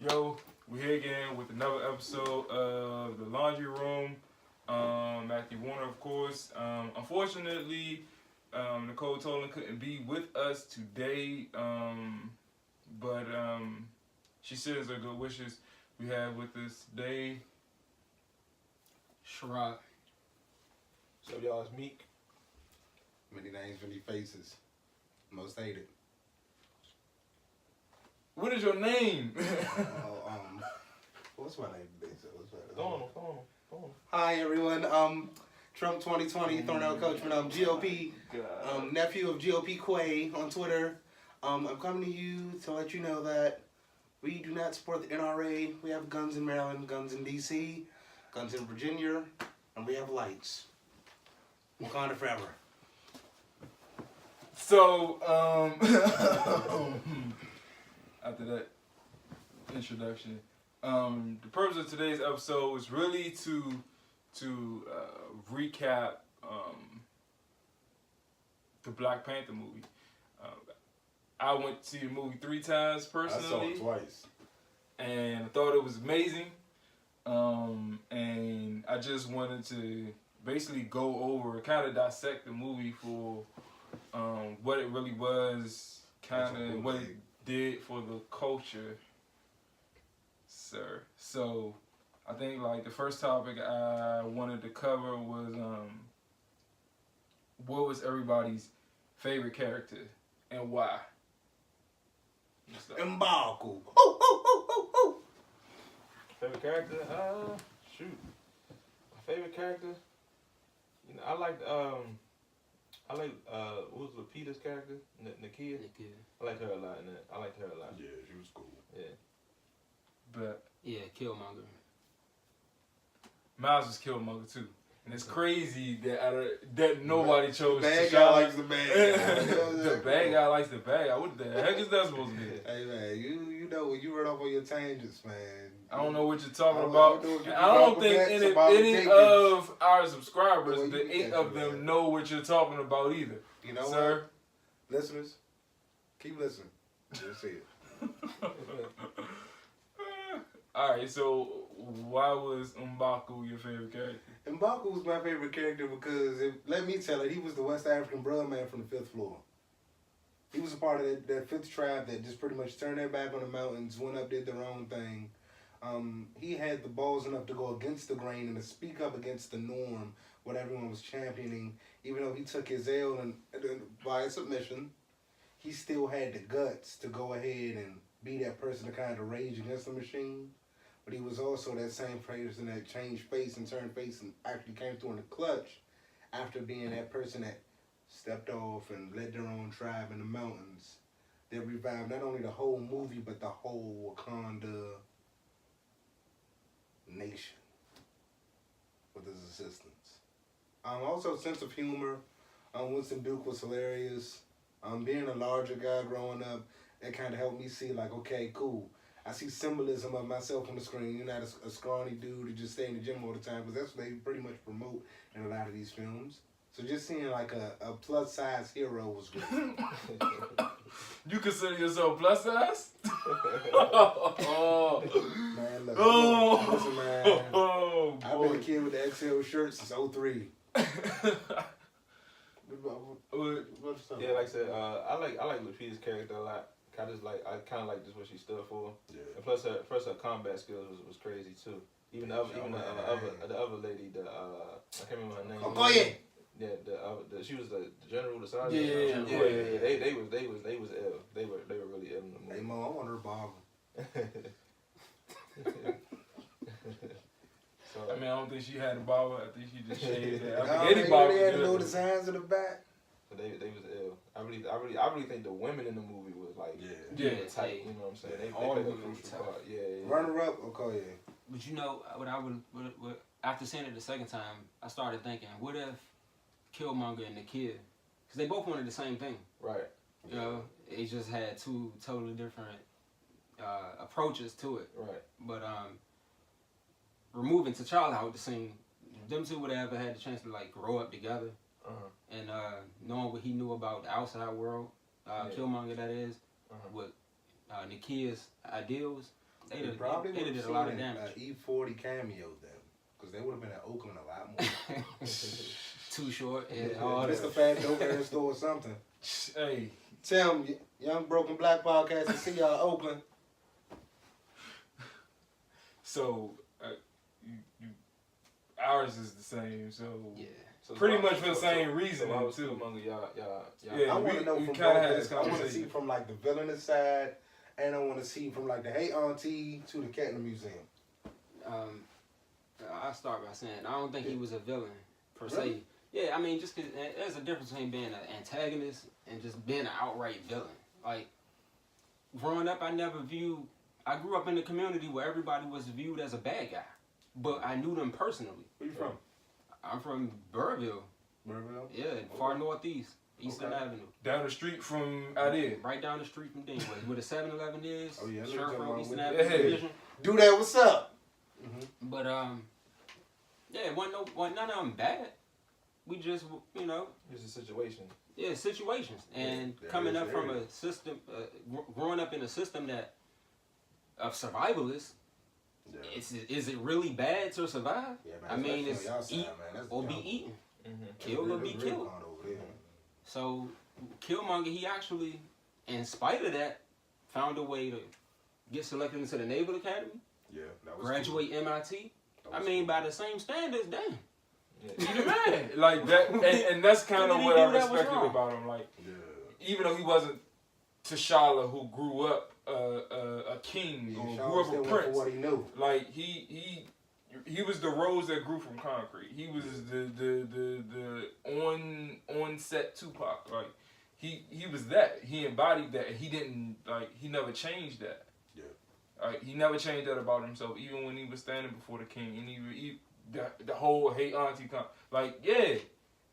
Yo, we're here again with another episode of The Laundry Room. Matthew Warner, of course. Unfortunately, Nicole Tolan couldn't be with us today, but she sends her good wishes. We have with us today Sherrod. So y'all, it's Meek. Many names, many faces. Most hated. What is your name? What's my name today? Go on. Hi everyone. Trump 2020, Thornell Coachman. I'm GOP. Nephew of GOP Quay on Twitter. I'm coming to you to let you know that we do not support the NRA. We have guns in Maryland, guns in DC, guns in Virginia, and we have lights. Wakanda forever. So, after that introduction, the purpose of today's episode is really to recap the Black Panther movie. I went to see the movie 3 times personally. I saw it twice. And I thought it was amazing. And I just wanted to basically go over, kind of dissect the movie for what it really was, kind of what it did for the culture, sir. So I think like the first topic I wanted to cover was what was everybody's favorite character and why. M'Baku. Favorite character? Shoot. My favorite character? You know, I like what was Lupita's character? Nakia? I liked her a lot in that. I liked her a lot. Yeah, she was cool. Yeah. But Yeah, Killmonger. Miles was Killmonger too. And it's crazy that nobody chose Bad to guy shine. likes the bad guy. The bad guy likes the bad guy. What the heck is that supposed to be? Hey man, you know when you run off on your tangents, man. I don't know what you're talking I about. don't know if I don't think any of our Well, subscribers, you the 8 catch of me, them, man. know what you're talking about either. You know Sir? what? Listeners, keep listening. You'll see it. Alright, so why was M'Baku your favorite character? M'Baku was my favorite character because, let me tell it, he was the West African blood man from the 5th floor. He was a part of that 5th tribe that just pretty much turned their back on the mountains, went up, did their own thing. He had the balls enough to go against the grain and to speak up against the norm, what everyone was championing. Even though he took his L and by submission, he still had the guts to go ahead and be that person to kind of rage against the machine. But he was also that same person that changed face and turned face and actually came through in the clutch after being that person that stepped off and led their own tribe in the mountains. That revived not only the whole movie, but the whole Wakanda nation with his assistance. Also, sense of humor. Winston Duke was hilarious. Being a larger guy growing up, that kind of helped me see like, okay, cool. I see symbolism of myself on the screen. You're not a scrawny dude who just stay in the gym all the time, because that's what they pretty much promote in a lot of these films. So just seeing like a plus size hero was great. You consider yourself plus size? Man, look, Oh. listen, man. Oh, I've been a kid with the XL shirt since 03. Yeah, like I said, I like Lupita's character a lot. I kind of like just what she stood for. Yeah. And plus her combat skills was crazy too. Even the other lady, I can't remember her name. Okoye. Yeah, she was the general, the sergeant. Yeah. They was ill. They were really ill in the movie. Hey, Mo, I want her bomb. So, I mean, I don't think she had a barber. I think she just shaved it. I No, think any barber they had could no do it. designs in the back. they was ill. I really think the women in the movie was like Yeah. tight. You know what I'm saying? They All played a women crucial tight. part. Yeah. Runner up, Okoye. But you know what I would after seeing it the second time, I started thinking, what if Killmonger and the kid, because they both wanted the same thing. Right. You know, they just had 2 totally different approaches to it. Right. But removing T'Challa out the scene, them 2 would have ever had the chance to like grow up together. And knowing what he knew about the outside world, Killmonger that is, with Nakia's ideals, They probably did would a lot of have damage. seen an E40 cameo then, because they would have been at Oakland a lot more. Too short. Yeah, all Mr. that. Fat Dope Hair Store or something. Hey, Tell them, Young Broken Black Podcast, and see y'all Oakland. so ours is the same. So Yeah. So pretty why- much for the same reason So I was too. Killmonger, y'all. Yeah, I want to we know from kinda both had this sides. I want to conversation. see from like the villainous side, and I want to see from like the Hey Auntie to the Cat in the Museum. I'll start by saying I don't think he was a villain per se. Really? Yeah, I mean, just cause there's a difference between being an antagonist and just being an outright villain. Like growing up, I grew up in a community where everybody was viewed as a bad guy, but I knew them personally. Where you from? I'm from Burrville. Burville? Yeah, far northeast, Eastern Okay. Avenue. Down the street from out there. Right down the street from Dinwiddie, where the 7-Eleven is. Oh, yeah, I know Sherf you're talking Road, about Eastern with- Avenue Yeah. Division. Do that, what's up? But yeah, it wasn't none of them bad. We just, you know, It's a situation. yeah, situations, and Yeah, coming there up is, from there a system, growing up in a system that of survivalists. Yeah. Is it really bad to survive? Yeah, man, I mean, especially it's on y'all side, eat man. That's or be y'all- eaten, Mm-hmm. kill or be It's real killed. hard over there. So Killmonger, he actually, in spite of that, found a way to get selected into the Naval Academy, Yeah, that was graduate MIT. cool. I mean, by the same standards, damn. He the man. Like that, and that's kind What of did he what do I that was respected wrong? about him. Like, Yeah. even though he wasn't T'Challa, who grew up a king or Sean grew still up a went for prince, what he knew. like he was the rose that grew from concrete. He was the on set Tupac. Like he was that. He embodied that. He didn't he never changed that. Yeah. He never changed that about himself. Even when he was standing before the king, and the whole Hey Auntie yeah,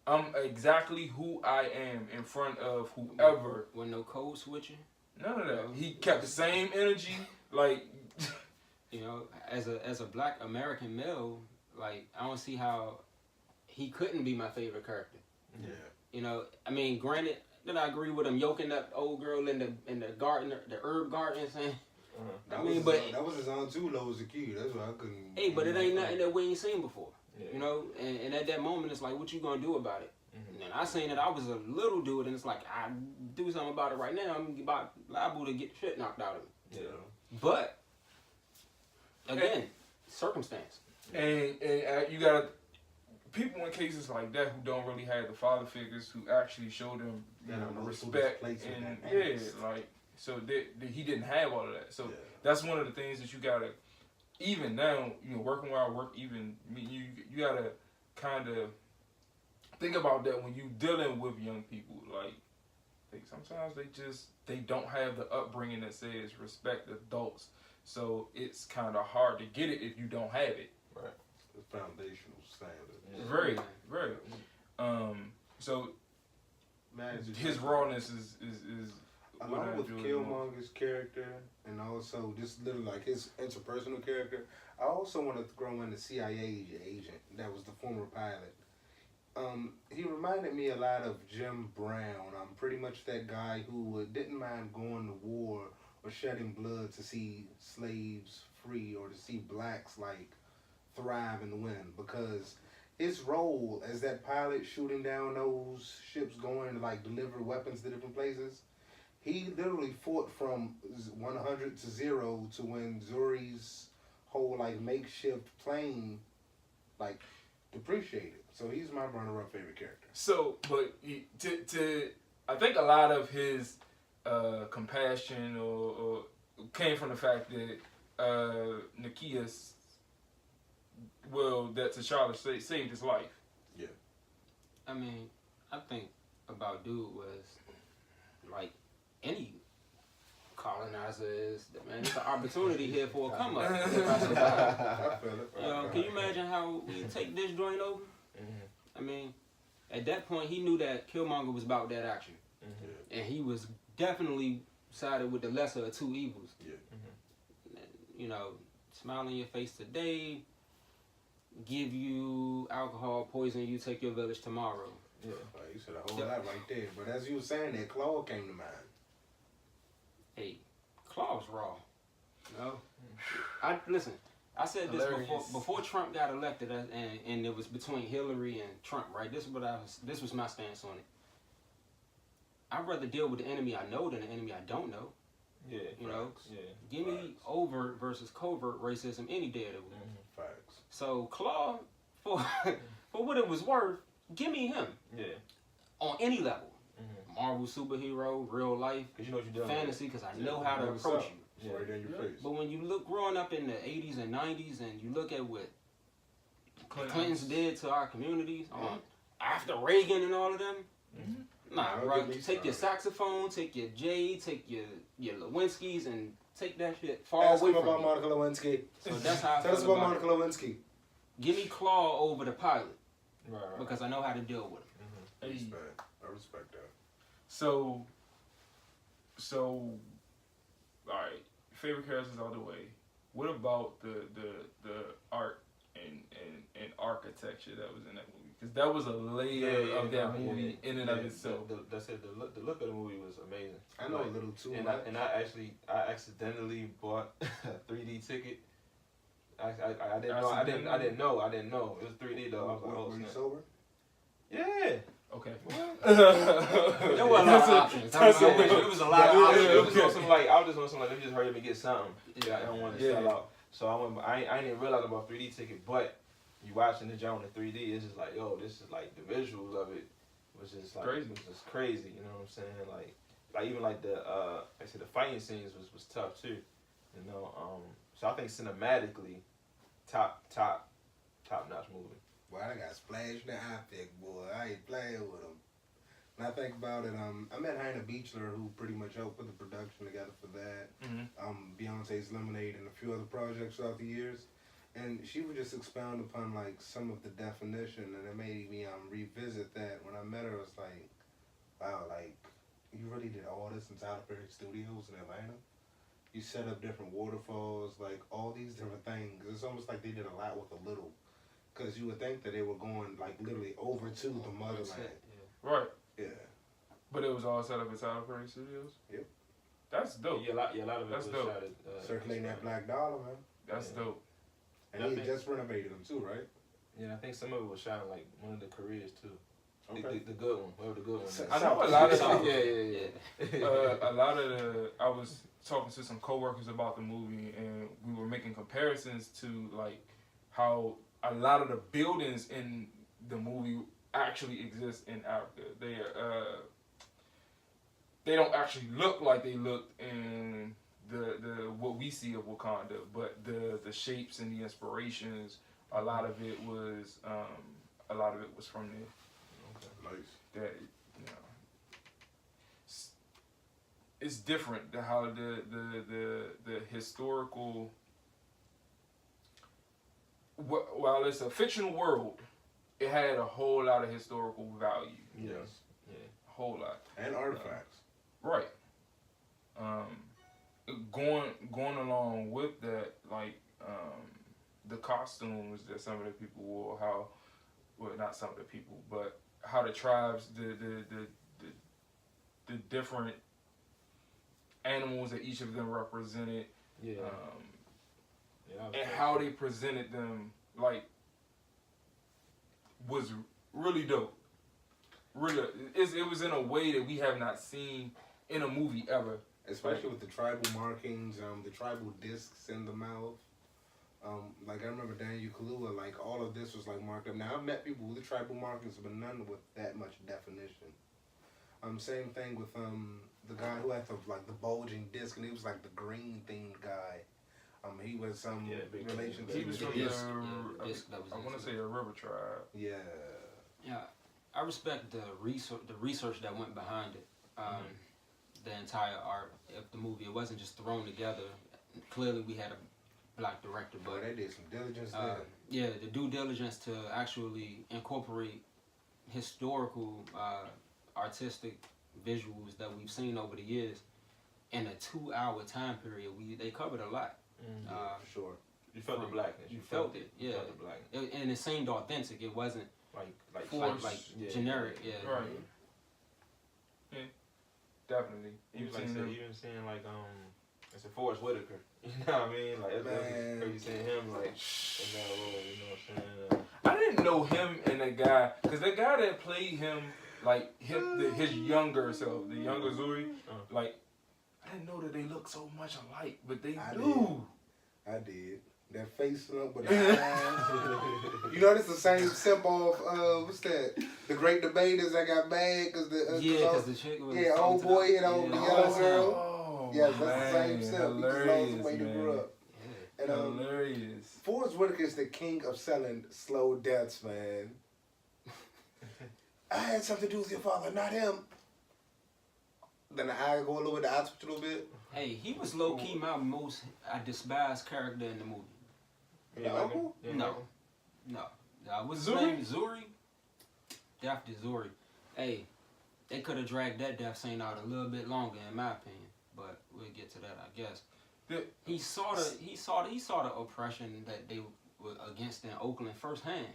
I'm exactly who I am in front of whoever. With no code switching. None of that. He kept the same energy. Like, You know, as a black American male, like I don't see how he couldn't be my favorite character. Yeah. You know, I mean, granted, did I agree with him yoking that old girl in the garden, the herb garden, saying, That I was mean, his but own, that was his own too low as a kid. That's why I couldn't. hey, but it ain't nothing that we ain't seen before. Yeah. You know, and at that moment, it's like, what you gonna do about it? Mhm. And I seen that I was a little dude, and it's like, I do something about it right now, I'm about liable to get shit knocked out of me. Yeah. But again, circumstance. and you got people in cases like that who don't really have the father figures who actually show them Yeah, no respect place in and that yeah, place. so he didn't have all of that. So Yeah. that's one of the things that you gotta, even now, working where I work, even you gotta kind of think about that when you dealing with young people. Like, sometimes they don't have the upbringing that says respect adults. So it's kind of hard to get it if you don't have it. Right. The foundational standard. Yeah. Very, very. So Man, it's just his like- rawness is what I Along with enjoy the most. Killmonger's character and also just little like his interpersonal character, I also want to throw in the CIA agent that was the former pilot. He reminded me a lot of Jim Brown. I'm pretty much that guy who didn't mind going to war or shedding blood to see slaves free or to see blacks like thrive and win, because his role as that pilot shooting down those ships going to like deliver weapons to different places, he literally fought from 100 to 0 to when Zuri's whole like makeshift plane like depreciated. So he's my runner-up favorite character. So, but I think a lot of his compassion or came from the fact that Nakia, that T'Challa saved his life. I mean, I think about dude was like any colonizer is, man, it's an opportunity here for a come up. If I survive. I feel it. You know, can you imagine how we take this joint over? Mm-hmm. I mean, at that point, he knew that Killmonger was about that action. Mm-hmm. And he was definitely sided with the lesser of two evils. Yeah. Mm-hmm. You know, smile on your face today, give you alcohol, poison you, take your village tomorrow. Yeah. Well, you said a whole lot right there. But as you were saying that, Claw came to mind. Hey, Claw's raw. No. Listen. I said this before Trump got elected, and it was between Hillary and Trump, right? This was my stance on it. I'd rather deal with the enemy I know than the enemy I don't know. Yeah, you know. Yeah, give me overt versus covert racism any day of the week. Facts. So Claw, for what it was worth, give me him. Yeah. On any level, Marvel superhero, real life, because you know what you're doing. Fantasy, because I know how to approach you. Yeah. Right in your face. But when you look growing up in the 80s and 90s, and you look at what Clintons did to our communities, after Reagan and all of them. Nah, right. Take your saxophone, take your J, take your Lewinsky's, and take that shit far Ask away him from about you. Monica Lewinsky. So that's how I Tell us feel about Monica Lewinsky. Give me Claw over the pilot. Right. Because I know how to deal with him. I respect that. So, all right. Favorite characters all the way. What about the art and architecture that was in that movie? Because that was a layer of that movie in and of itself. That's it. The look of the movie was amazing. I know a little too and much. I accidentally bought a 3D ticket. I didn't know. It was 3D though. I was like, oh, were you sober? Yeah. Okay. There wasn't a lot of options. It was a lot of options. It was on some like I was just on some like let me just hurry up and get something. Yeah, I don't want to sell out. So I didn't realize about 3D ticket, but you watching the joint in 3D, it's just like, yo, this is like the visuals of it was just like crazy. It was just crazy. You know what I'm saying? Like even like the I said the fighting scenes was tough too. You know, so I think cinematically, top notch movie. Boy, I got splashed in the outfit, boy. I ain't playing with him. When I think about it, I met Hannah Beachler, who pretty much helped put the production together for that. Beyonce's Lemonade and a few other projects throughout the years. And she would just expound upon like some of the definition, and it made me revisit that. When I met her, I was like, wow, like you really did all this in Tyler Perry Studios in Atlanta? You set up different waterfalls, like all these different things. It's almost like they did a lot with a little. Because you would think that they were going like literally over to the motherland. Right. Yeah. But it was all set up at Tyler Perry Studios? Yep. That's dope. Yeah, a lot of it That's was dope. shot at... Circulating that $Black dollar, man. That's dope. And he just renovated them too, right? Yeah, I think some of it was shot in like one of the careers too. Okay. The good one, whatever the good one is. I know a lot of Yeah. a lot of I was talking to some coworkers about the movie, and we were making comparisons to like how a lot of the buildings in the movie actually exist in Africa. They don't actually look like they looked in the what we see of Wakanda, but the shapes and the inspirations, a lot of it was from there. Nice. That it's different than how the historical. While it's a fictional world, it had a whole lot of historical value. Yes. Yeah. A whole lot. And artifacts. Right. Going along with that, like the costumes that some of the people wore, not some of the people, but how the tribes, the different animals that each of them represented. Yeah. And how they presented them, like, was really dope. Really, it was in a way that we have not seen in a movie ever. Especially with the tribal markings, the tribal discs in the mouth. Like I remember Daniel Kaluuya, like all of this was like marked up. Now I've met people with tribal markings, but none with that much definition. Same thing with the guy who had the bulging disc, and he was like the green themed guy. He was relation to he was from I want to say a river tribe. Yeah. Yeah, I respect the research that went behind it. The entire art of the movie. It wasn't just thrown together. Clearly, we had a black director, but they did some diligence there. Yeah, the due diligence to actually incorporate historical, artistic visuals that we've seen over the years in a 2-hour time period. They covered a lot. Yeah, for sure. You felt the blackness. You felt it. Yeah. You felt the blackness. And it seemed authentic. It wasn't like generic. Yeah. Right. Yeah. Definitely. Even seeing like it's a Forrest Whitaker. You know what I mean? Like, it's crazy seeing him, like, in that role, you know what I'm saying? I didn't know him and the guy, because the guy that played him, like, his younger self, the younger Zuri, like, I didn't know that they look so much alike, but they do. I did. That face up with the eyes. You know, this the same simp of, what's that? The Great Debaters that got mad because the chick was old boy and old yellow girl. Oh, Yes, that's the same simp. He just lost the way he man. grew up. And, Hilarious. Forrest Whitaker's the king of selling slow deaths, man. I had something to do with your father, not him. Then the eye go a little bit, the eye switch a little bit. Hey, he was low key my most I despised character in the movie. The uncle? No. What's his Zuri? name? Zuri? Definitely Zuri. Hey, they could have dragged that death scene out a little bit longer, in my opinion. But we'll get to that, I guess. He saw the oppression that they were against in Oakland firsthand,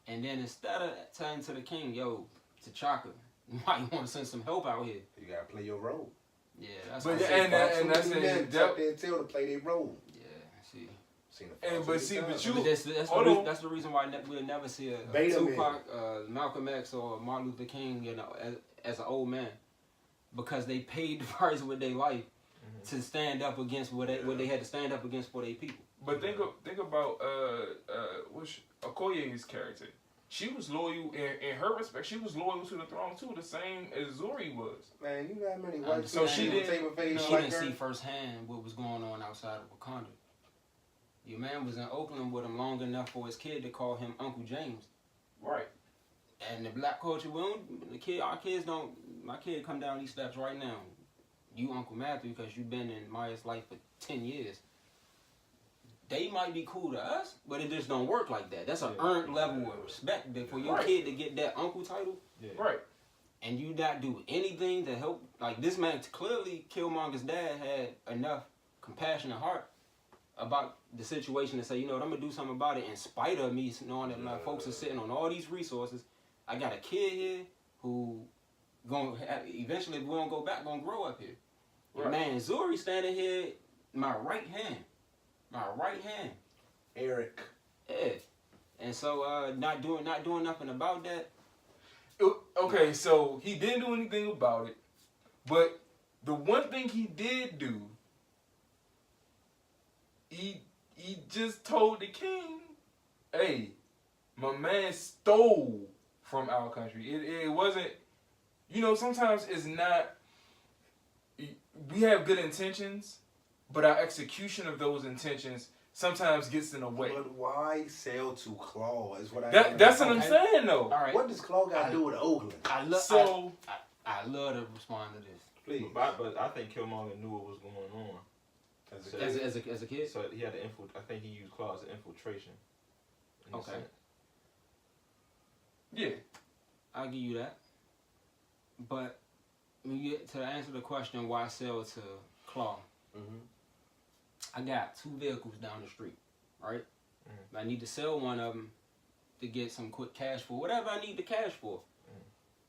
and then instead of telling to the king, "Yo, T'Chaka, you might want to send some help out here." You gotta play your role. Yeah, that's. But what and that's it. it. Tuck their tail to play their role. Yeah, see. That's the reason why we'll never see a Tupac, Malcolm X, or Martin Luther King, you know, as an old man, because they paid the price with their life to stand up against what they had to stand up against for their people. But think about Okoye's character. She was loyal in her respect. She was loyal to the throne too, the same as Zuri was. Man, you know how many white so she didn't see firsthand what was going on outside of Wakanda. Your man was in Oakland with him long enough for his kid to call him Uncle James. Right. And the black culture, our kids don't. My kid come down these steps right now. You Uncle Matthew, because you've been in Maya's life for 10 years. They might be cool to us, but it just don't work like that. That's an earned level of respect for your kid to get that uncle title. Yeah. Right. And you not do anything to help. Like, this man, clearly Killmonger's dad had enough compassion and heart about the situation to say, you know what, I'm going to do something about it in spite of me knowing that my folks are sitting on all these resources. I got a kid here who eventually, if we don't go back, going to grow up here. Right. Man, Zuri standing here, my right hand. Eric. Yeah. And so not doing nothing about that. Okay, so he didn't do anything about it, but the one thing he did do, he just told the king, "Hey, my man stole from our country. It wasn't, you know, sometimes it's not. We have good intentions, but our execution of those intentions sometimes gets in the way." But why sell to Claw is what That's what I'm saying, though. All right. What does Claw got to do with Oakland? I love to respond to this. Please. But I think Killmonger knew what was going on. As a kid? So he had I think he used Claw as an infiltration. Okay. Yeah. I'll give you that. But when you get to answer the question, why sell to Claw? I got 2 vehicles down the street, right? I need to sell one of them to get some quick cash for whatever I need the cash for.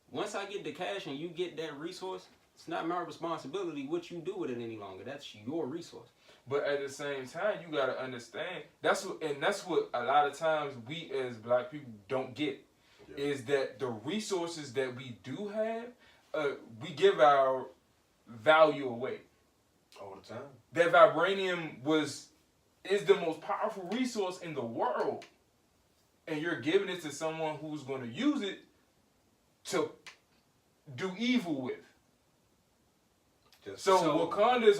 Once I get the cash and you get that resource, it's not my responsibility what you do with it any longer. That's your resource. But at the same time, you gotta understand that's what a lot of times we as black people don't get is that the resources that we do have, we give our value away all the time. That vibranium is the most powerful resource in the world, and you're giving it to someone who's going to use it to do evil with. So Wakanda's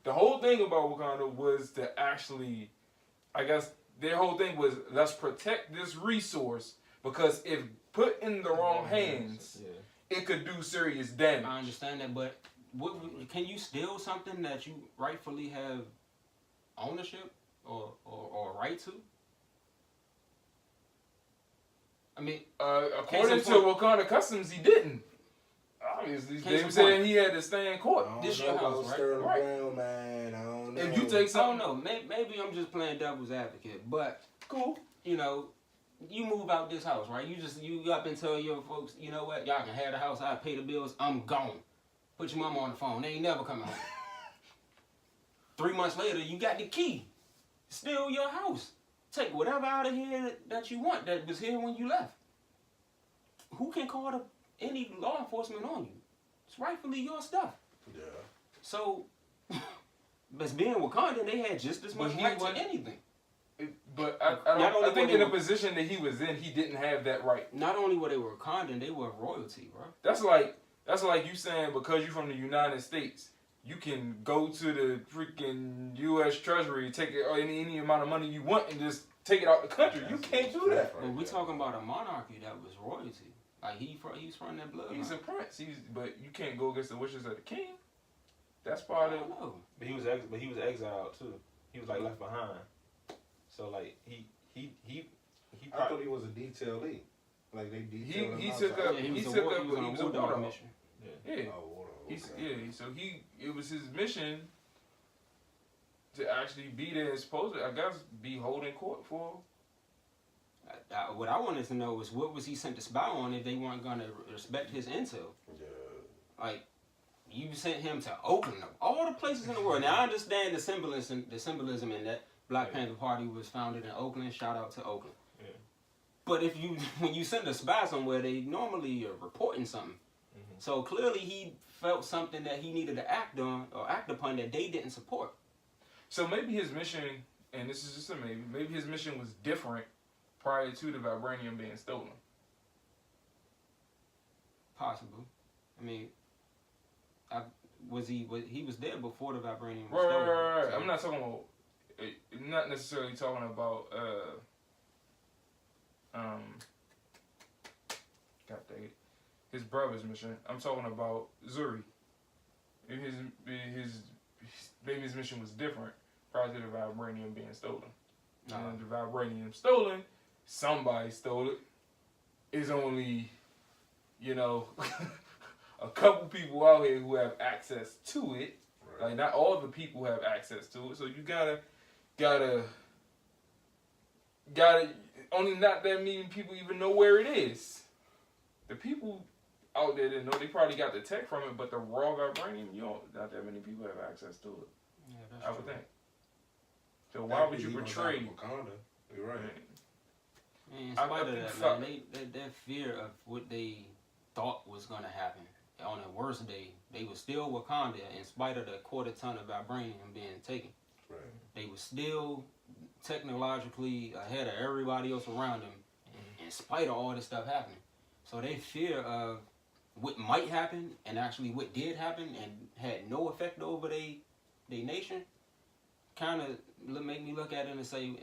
the whole thing about Wakanda was to actually, I guess their whole thing was, let's protect this resource, because if put in the wrong hands, it could do serious damage. I understand that, but can you steal something that you rightfully have ownership or right to? I mean, according to Wakanda Customs, he didn't. Obviously, they were saying he had to stay in court. This your house, right? Brown, man. I don't know. If you take something, I don't know. Maybe I'm just playing devil's advocate, but cool. You know, you move out this house, right? You up and tell your folks, you know what? Y'all can have the house. I pay the bills. I'm gone. Put your mama on the phone. They ain't never coming home. 3 months later, you got the key. Still your house. Take whatever out of here that you want that was here when you left. Who can call any law enforcement on you? It's rightfully your stuff. Yeah. So, as being Wakandan, they had just as much right to anything. But I think in the position that he was in, he didn't have that right. Not only were they Wakandan, they were royalty, bro. That's like you saying because you're from the United States, you can go to the freaking U.S. Treasury, take any amount of money you want, and just take it out the country. You can't do that. But we're talking about a monarchy that was royalty. Like he's from that blood. He's a prince. But you can't go against the wishes of the king. That's part of. But he was exiled too. He was like left behind. So like he I thought he was a detailee. Like they detailed he him took outside. up. He was a war dog mission. Yeah. Oh, okay. So it was his mission to actually be there and supposed to, I guess, be holding court for. What I wanted to know was what was he sent to spy on if they weren't gonna respect his intel? Yeah. Like you sent him to Oakland, of all the places in the world. Now I understand the symbolism in that Black Panther Party was founded in Oakland. Shout out to Oakland. Yeah. But when you send a spy somewhere, they normally are reporting something. Mm-hmm. So clearly he felt something that he needed to act upon that they didn't support. So maybe his mission, and this is just a maybe his mission was different prior to the vibranium being stolen. Possible. I mean, he was there before the vibranium was stolen. Right. So. I'm not necessarily talking about God dang it, his brother's mission. I'm talking about Zuri. Maybe his mission was different prior to the vibranium being stolen. And the vibranium stolen, somebody stole it. It's only, a couple people out here who have access to it. Right. Like not all the people have access to it. So you gotta only not that many people even know where it is. The people out there that know, they probably got the tech from it, but the raw vibranium, not that many people have access to it. Yeah, that's I would think. So why would you betray? Wakanda. You're right. In spite of that, man, that fear of what they thought was gonna happen on the worst day, they were still Wakanda in spite of the 1/4 ton of vibranium being taken. Right. They were still technologically ahead of everybody else around them, in spite of all this stuff happening. So they fear of what might happen and actually what did happen and had no effect over their nation, kind of make me look at it and say,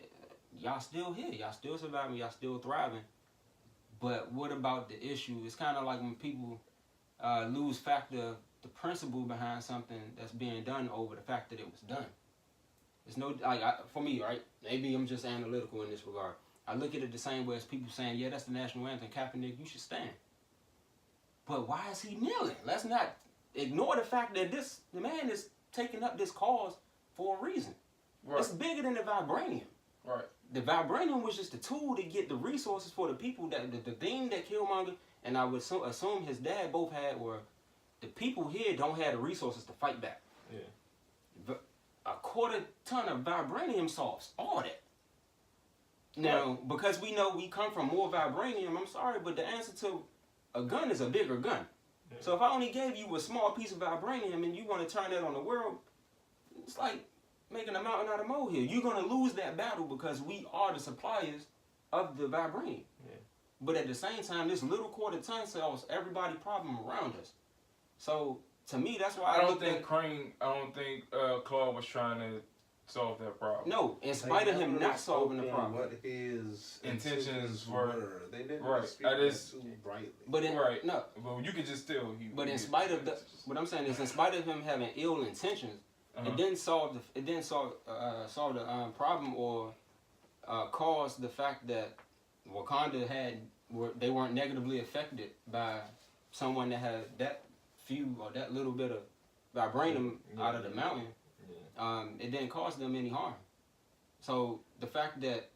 y'all still here, y'all still surviving, y'all still thriving. But what about the issue? It's kind of like when people lose factor the principle behind something that's being done over the fact that it was done. It's no, for me, right? Maybe I'm just analytical in this regard. I look at it the same way as people saying, yeah, that's the national anthem, Kaepernick, you should stand. But why is he kneeling? Let's not ignore the fact that the man is taking up this cause for a reason. Right. It's bigger than the vibranium. Right. The vibranium was just a tool to get the resources for the people that the thing that Killmonger and I would assume his dad both had were the people here don't have the resources to fight back. Yeah. A 1/4 ton of vibranium solves all that. Now, because we know we come from more vibranium, I'm sorry, but the answer to a gun is a bigger gun. Yeah. So if I only gave you a small piece of vibranium and you want to turn that on the world, it's like making a mountain out of molehill. You're going to lose that battle because we are the suppliers of the vibranium. Yeah. But at the same time, this little 1/4 ton solves everybody problem around us. So to me, that's why I don't think Claude was trying to solve that problem. No, in spite of him not solving the problem. What his intentions were. They didn't speak too brightly. But Well, you could just tell. But in spite of what I'm saying is, in spite of him having ill intentions, it didn't solve the problem or cause the fact that Wakanda they weren't negatively affected by someone that had that few or that little bit of vibranium out of the mountain. It didn't cause them any harm. So the fact that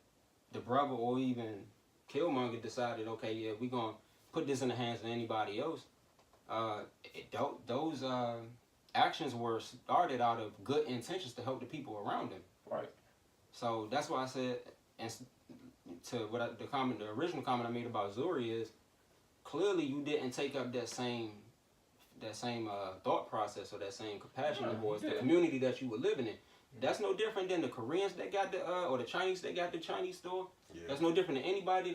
the brother or even Killmonger decided, okay, yeah, we're gonna put this in the hands of anybody else. Those actions were started out of good intentions to help the people around him. Right. So that's why I said, and to what the original comment I made about Zuri is, clearly you didn't take up that same thought process or that same compassion towards the community that you were living in. That's no different than the Koreans that got the or the Chinese that got the Chinese store. Yeah. That's no different than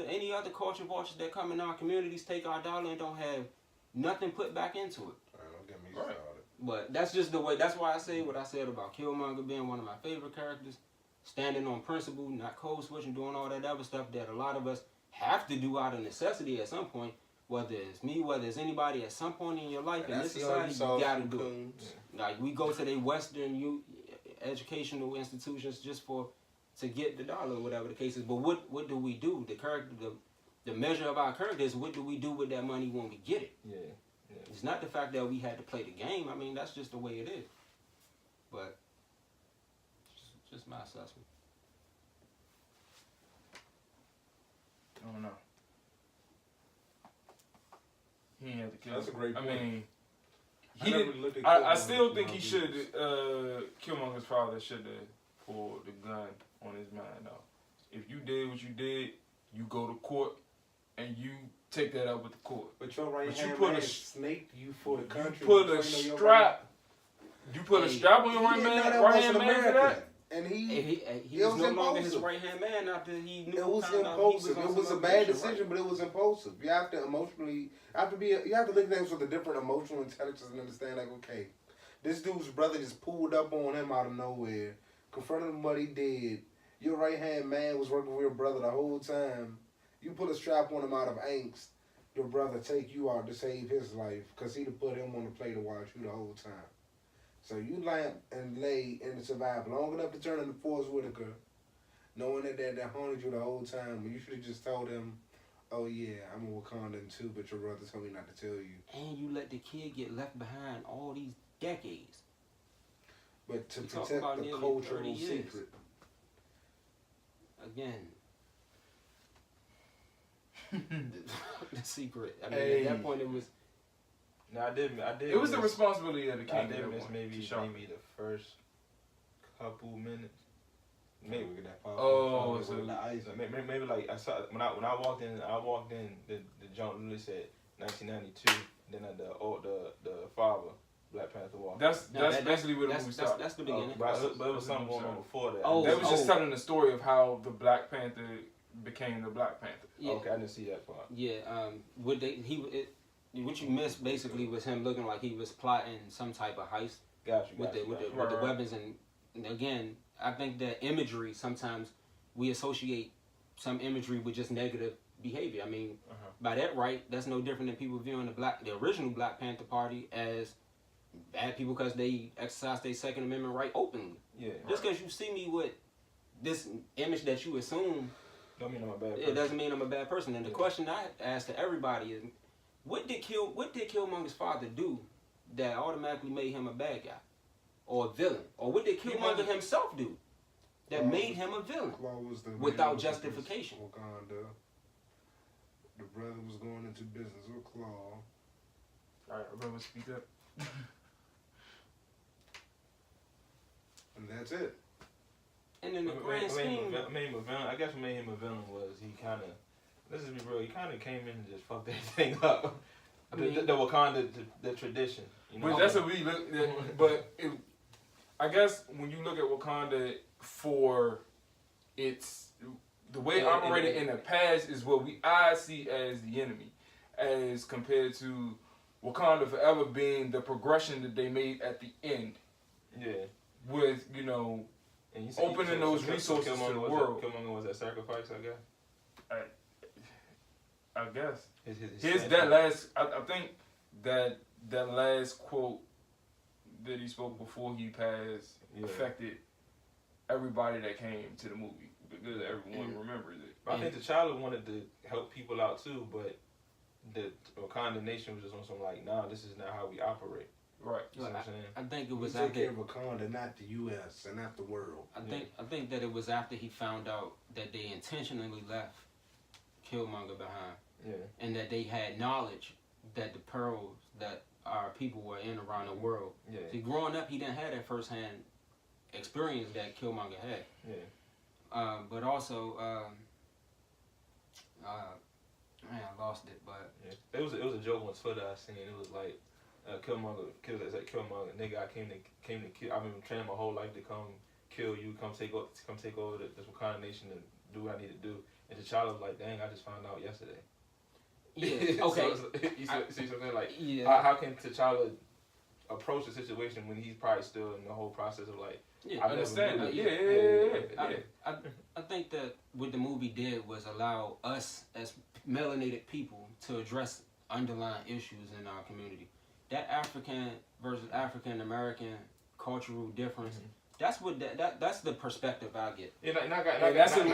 any other culture vultures that come in our communities, take our dollar and don't have nothing put back into it. Don't get me started. But that's just the way. That's why I say what I said about Killmonger being one of my favorite characters, standing on principle, not code switching, doing all that other stuff that a lot of us have to do out of necessity at some point. Whether it's me, whether it's anybody, at some point in your life in this society, you gotta do it. Like we go to the Western educational institutions just to get the dollar or whatever the case is. But what do we do? The measure of our character is what do we do with that money when we get it? Yeah. It's not the fact that we had to play the game. I mean, that's just the way it is. But just my assessment. I don't know. He ain't have to kill. That's a great point. I mean, I still think he should. Killmonger's father should have pulled the gun on his man. Though, if you did what you did, you go to court and you take that up with the court. But your right hand man snaked you for the country. You put a strap. You put a strap on your right hand man for that. And he was no longer his right hand man after he knew. It was impulsive. It was a bad decision, but it was impulsive. You have to emotionally, you have to look at things with a different emotional intelligence and understand, like, okay, this dude's brother just pulled up on him out of nowhere, confronted him what he did. Your right hand man was working with your brother the whole time. You put a strap on him out of angst. Your brother take you out to save his life because he'd have put him on the play to watch you the whole time. So you lamp and lay and survive long enough to turn into Forrest Whitaker, knowing that haunted you the whole time. When you should have just told him, "Oh yeah, I'm a Wakandan too, but your brother told me not to tell you." And you let the kid get left behind all these decades. But to protect the cultural secret. Again, the secret. I mean, at that point it was. No, I did. It was the responsibility of the king. I did miss maybe the first couple minutes. Maybe we get that. Oh, so maybe like I saw when I walked in. The jump literally said 1992. Then the father, Black Panther walked. That's basically where the movie started. That's the beginning. But it was something going on before that. They was just telling the story of how the Black Panther became the Black Panther. Yeah. Okay, I didn't see that part. Yeah. What you missed basically was him looking like he was plotting some type of heist. With the weapons, and again, I think that imagery, sometimes we associate some imagery with just negative behavior. I mean, by that right, that's no different than people viewing the original Black Panther Party as bad people because they exercise their Second Amendment right openly. Yeah. Just because you see me with this image that you assume, don't mean I'm a bad person. It doesn't mean I'm a bad person. And the question I ask to everybody is, what did Killmonger's father do that automatically made him a bad guy or a villain? Or what did Killmonger himself do that made him a villain without justification? Wakanda. The brother was going into business with Claw. All right, brother, speak up. And that's it. And in the grand scheme, I guess what made him a villain was he kind of. Let's just be real. He kind of came in and just fucked everything up. The Wakanda, the tradition. You know? But that's what we look. I guess when you look at Wakanda for its the way it operated in the past is what I see as the enemy, as compared to Wakanda forever being the progression that they made at the end. Yeah. With and opening those resources to the world. Killmonger was that sacrifice, I guess. I guess. His that last. I think that last quote that he spoke before he passed affected everybody that came to the movie because everyone remembers it. I think T'Challa wanted to help people out too, but the Wakanda nation was just on some like, nah, this is not how we operate. Right. You know what I'm saying? I think it was take care of Wakanda, not the U.S. and not the world. I think that it was after he found out that they intentionally left Killmonger behind. Yeah. And that they had knowledge that the pearls that our people were in around the world. Yeah. See, growing up, he didn't have that firsthand experience that Killmonger had. Yeah. But also, man, I lost it. But yeah. It was a joke on Twitter I seen. It was like Killmonger, nigga, I came to kill. I've been training my whole life to come kill you, come take over this Wakanda nation and do what I need to do. And T'Challa was like, dang, I just found out yesterday. yeah, okay. So you see something like, Yeah. how can T'Challa approach the situation when he's probably still in the whole process of like, Yeah, I understand never that. knew Yeah. I think that what the movie did was allow us as melanated people to address underlying issues in our community. That African versus African American cultural difference. Mm-hmm. That's what that's the perspective I get. Yeah, and I got That's what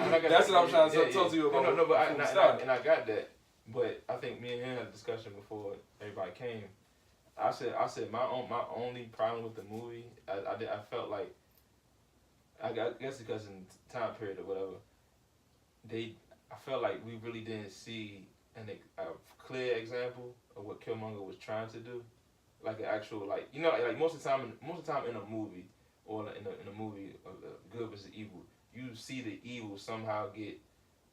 I was trying to talk to you about. No, but I I got that. But I think me and him had a discussion before everybody came. I said my only problem with the movie, I felt like, I guess because in time period or whatever, I felt like we really didn't see a clear example of what Killmonger was trying to do, like an actual, like, you know, like most of the time in a movie or in a movie of good versus evil, you see the evil somehow get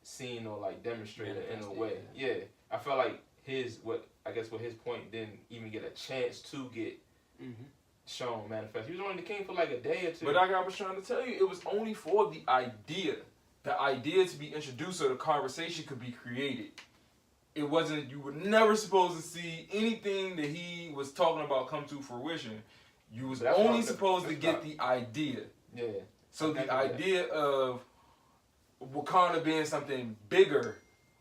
seen or like demonstrated in a way. Yeah, I felt like his point didn't even get a chance to get shown manifest. He was only the king for like a day or two. But like I was trying to tell you, it was only for the idea to be introduced so the conversation could be created. It wasn't, you were never supposed to see anything that he was talking about come to fruition. You was only supposed to get the idea. Yeah. So the idea of Wakanda being something bigger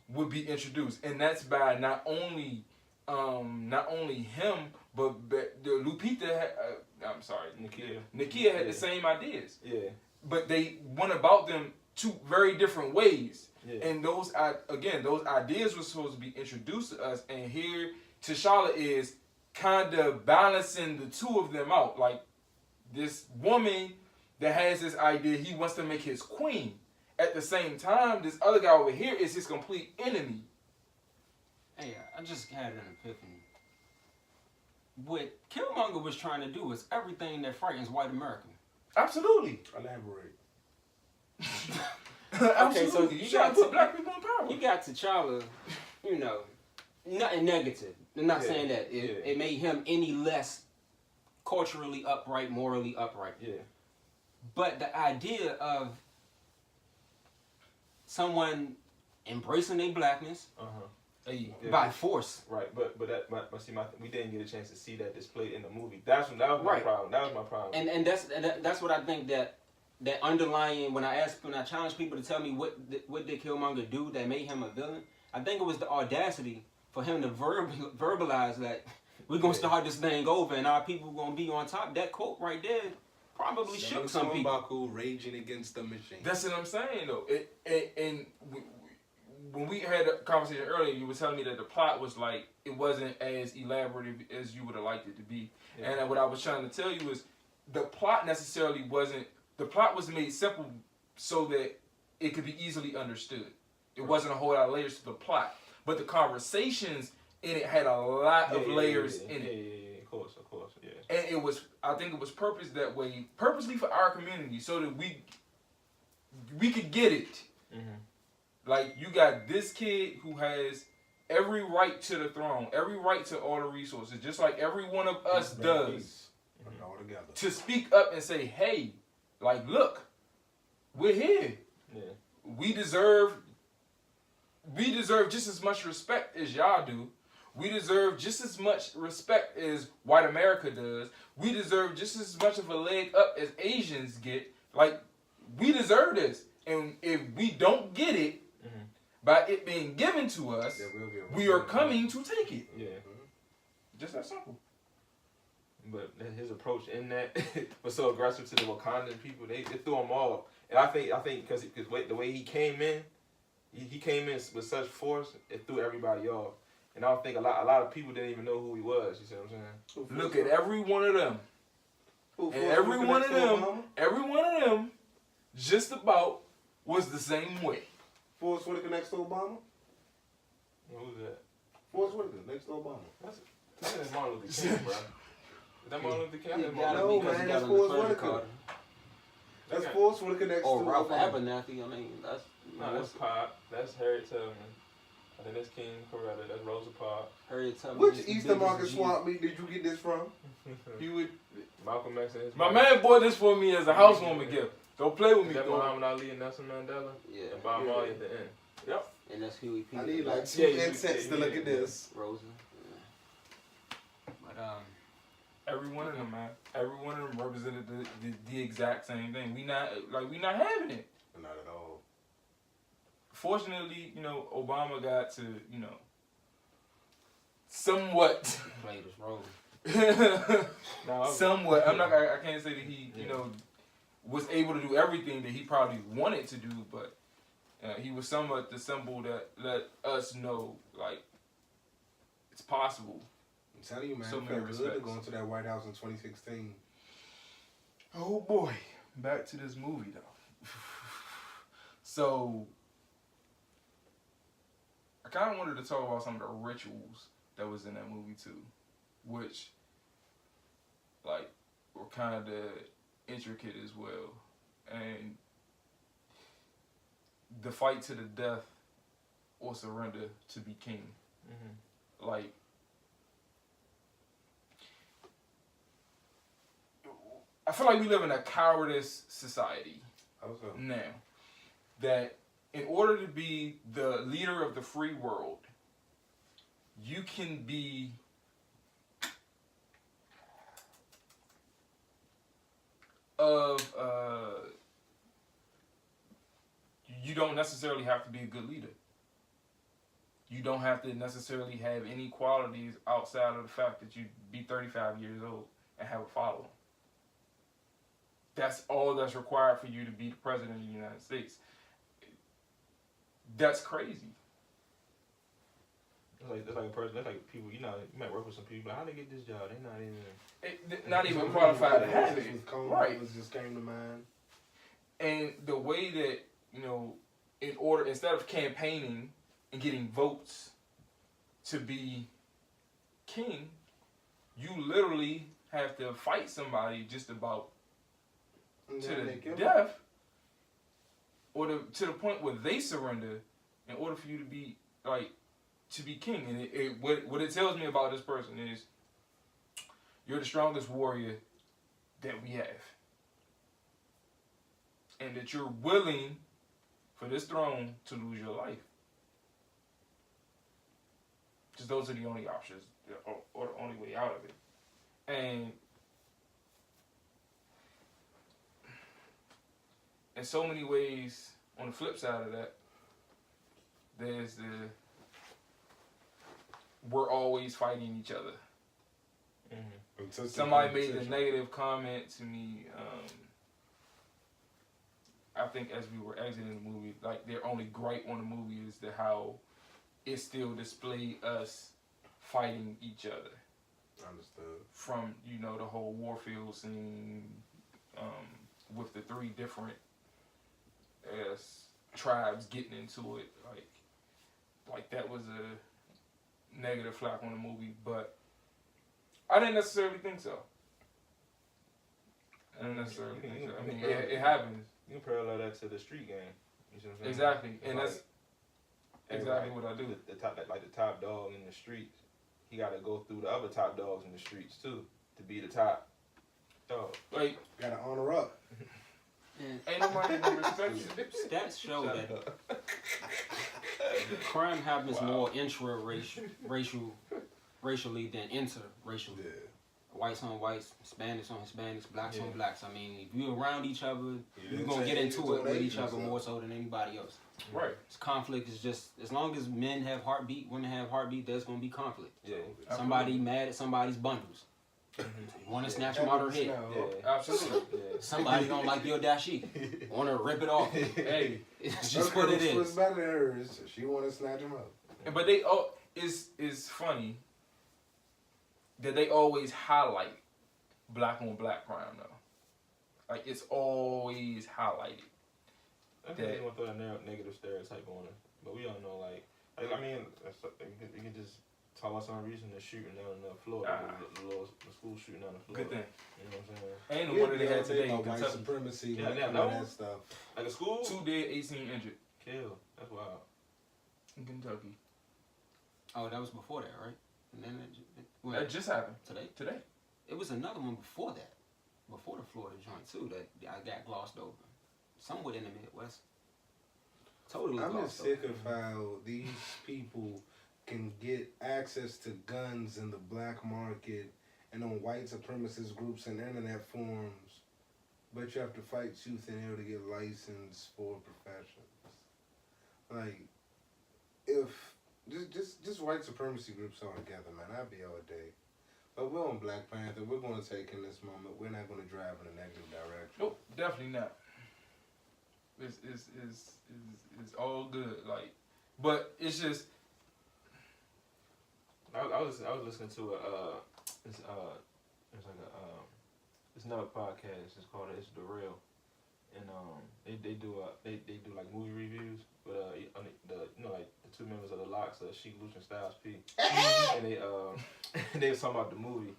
would be introduced, and that's by not only him, but the Lupita. Nakia had the same ideas. Yeah. But they went about them two very different ways. Yeah. And those ideas were supposed to be introduced to us, and here T'Challa is kind of balancing the two of them out. Like, this woman that has this idea, he wants to make his queen. At the same time, this other guy over here is his complete enemy. Hey, I just had an epiphany. What Killmonger was trying to do was everything that frightens white America. Absolutely. Elaborate. Absolutely. So you gotta put black people in power. You got T'Challa, you know, nothing negative. I'm not saying that it made him any less culturally upright, morally upright. Yeah. But the idea of someone embracing their blackness by force. Right, but we didn't get a chance to see that displayed in the movie. That was my problem. That was my problem. And that's what I think that underlying, when I challenge people to tell me what did Killmonger do that made him a villain, I think it was the audacity for him to verbalize that we're gonna start this thing over and our people gonna be on top. That quote right there probably shook some people. Baku raging against the machine. That's what I'm saying, though. When we had a conversation earlier, you were telling me that the plot was like, it wasn't as elaborate as you would have liked it to be. Yeah. And what I was trying to tell you is, the plot necessarily wasn't. The plot was made simple so that it could be easily understood. It wasn't a whole lot of layers to the plot, but the conversations in it had a lot of layers in it. Yeah, of course, yeah. And it was, I think it was purposed that way, purposely for our community, so that we could get it. Mm-hmm. Like, you got this kid who has every right to the throne, every right to all the resources, just like every one of us does. All together. To speak up and say, hey, like, look, we're here. Yeah. We deserve just as much respect as y'all do. We deserve just as much respect as white America does. We deserve just as much of a leg up as Asians get. Like, we deserve this. And if we don't get it, by it being given to us, we are coming to take it. Yeah. Just that simple. But his approach in that was so aggressive to the Wakandan people. They threw him off. And I think because the way he came in, he came in with such force, it threw everybody off. And I don't think a lot of people didn't even know who he was. You see what I'm saying? Look at every one of them. And every one of them, just about was the same way. Forrest Whitaker next to Obama? Who's that? Forrest Whitaker next to Obama. That's Martin Luther King, bro. Is that Martin Luther King? Yeah, No, because man, he got that's on the Forrest clergy Whitaker. card. That's Forrest Whitaker next Or to Ralph Obama. Abernathy. I mean, that's No, that's Pop. That's Harriet Tubman. I think that's King Coretta. That's Rosa Parks. Harriet Tubman. Which is the Eastern biggest Market G. swap meet did you get this from? He would. Malcolm X and his My wife. man bought this for me as a housewarming gift. Don't play with Is me, that though. Muhammad Ali and Nelson Mandela? Yeah. And Bob Marley at the end. Yep. And that's Huey P. I need like two Yeah, insets to look at this. Rosa. Yeah. But Every one of them, man. Every one of them represented the exact same thing. We not having it. Not at all. Fortunately, Obama got to, somewhat. played his role. Somewhat. I can't say that he, was able to do everything that he probably wanted to do, but he was somewhat the symbol that let us know, like, it's possible. I'm telling you, man, So it many felt good to respects. go into that White House in 2016. Oh boy, back to this movie though. So, I kind of wanted to talk about some of the rituals that was in that movie too, which, like, were kind of intricate as well, and the fight to the death or surrender to be king, like. I feel like we live in a cowardice society Also, now. That in order to be the leader of the free world, you can be you don't necessarily have to be a good leader. You don't have to necessarily have any qualities outside of the fact that you be 35 years old and have a following. That's all that's required for you to be the president of the United States. That's crazy. That's like a person. That's like people. You might work with some people. How they get this job? They not even. Not even qualified to have it. Right. Was just came to mind. And the way that, instead of campaigning and getting votes to be king, you literally have to fight somebody just about to the death, or to the point where they surrender in order for you to be to be king. And what it tells me about this person is you're the strongest warrior that we have, and that you're willing for this throne to lose your life. Just those are the only options, or the only way out of it. And in so many ways, on the flip side of that, there's we're always fighting each other. Somebody made a negative comment to me, I think as we were exiting the movie, like their only gripe on the movie is how it still displayed us fighting each other. Understood. From, the whole Warfield scene, with the three different tribes getting into it, like that was a negative flack on the movie, but I didn't necessarily think so. I didn't necessarily think so. I mean, it happens. You can parallel that to the street game. You see what I'm saying? Exactly, and that's exactly what I do. The top dog in the streets, he got to go through the other top dogs in the streets too to be the top dog. Like, gotta honor up. Ain't nobody gonna respect you. Stats show that crime happens more racially than interracially. Yeah. Whites on whites, Hispanics on Hispanics, blacks on blacks. I mean, if you're around each other, Yeah, you're gonna get into it with each other so. more so than anybody else. Right. Conflict is just, as long as men have heartbeat, women have heartbeat, there's gonna be conflict. Yeah. Somebody mad at somebody's bundles. Want to snatch them out her head. Yeah. Absolutely. Yeah. Somebody don't like your dashi. Want to rip it off. Hey, It's just what it is. better than hers. She want to snatch him up. but it's funny that they always highlight black on black crime though. Like, it's always highlighted. I think they want to throw a negative stereotype on it, but we all know, I mean, you can just talk about some reason they're shooting down in Florida, the school shooting down in Florida. Good thing. You know what I'm saying? Ain't the one that they had today in white Kentucky. supremacy, Yeah, and no. all that stuff. Like a school? 2 dead, 18 injured Kill. That's wild. in Kentucky. Oh, that was before that, right? And then That just happened today. It was another one before that, before the Florida joint too, that I got glossed over. Somewhere in the Midwest. Totally. I'm glossed just sick over. of how these people can get access to guns in the black market and on white supremacist groups and internet forums, but you have to fight tooth and nail to get licensed for professions. Like, if just white supremacy groups all together, man, I'd be all day. But we're on Black Panther. We're going to take in this moment. We're not going to drive in a negative direction. Nope, definitely not. It's all good, like, but it's just. I was listening to it's another podcast. It's called It's The Real, and they do like movie reviews, but like the two members of the Locks, Sheik Luch and Styles P, and they was talking about the movie,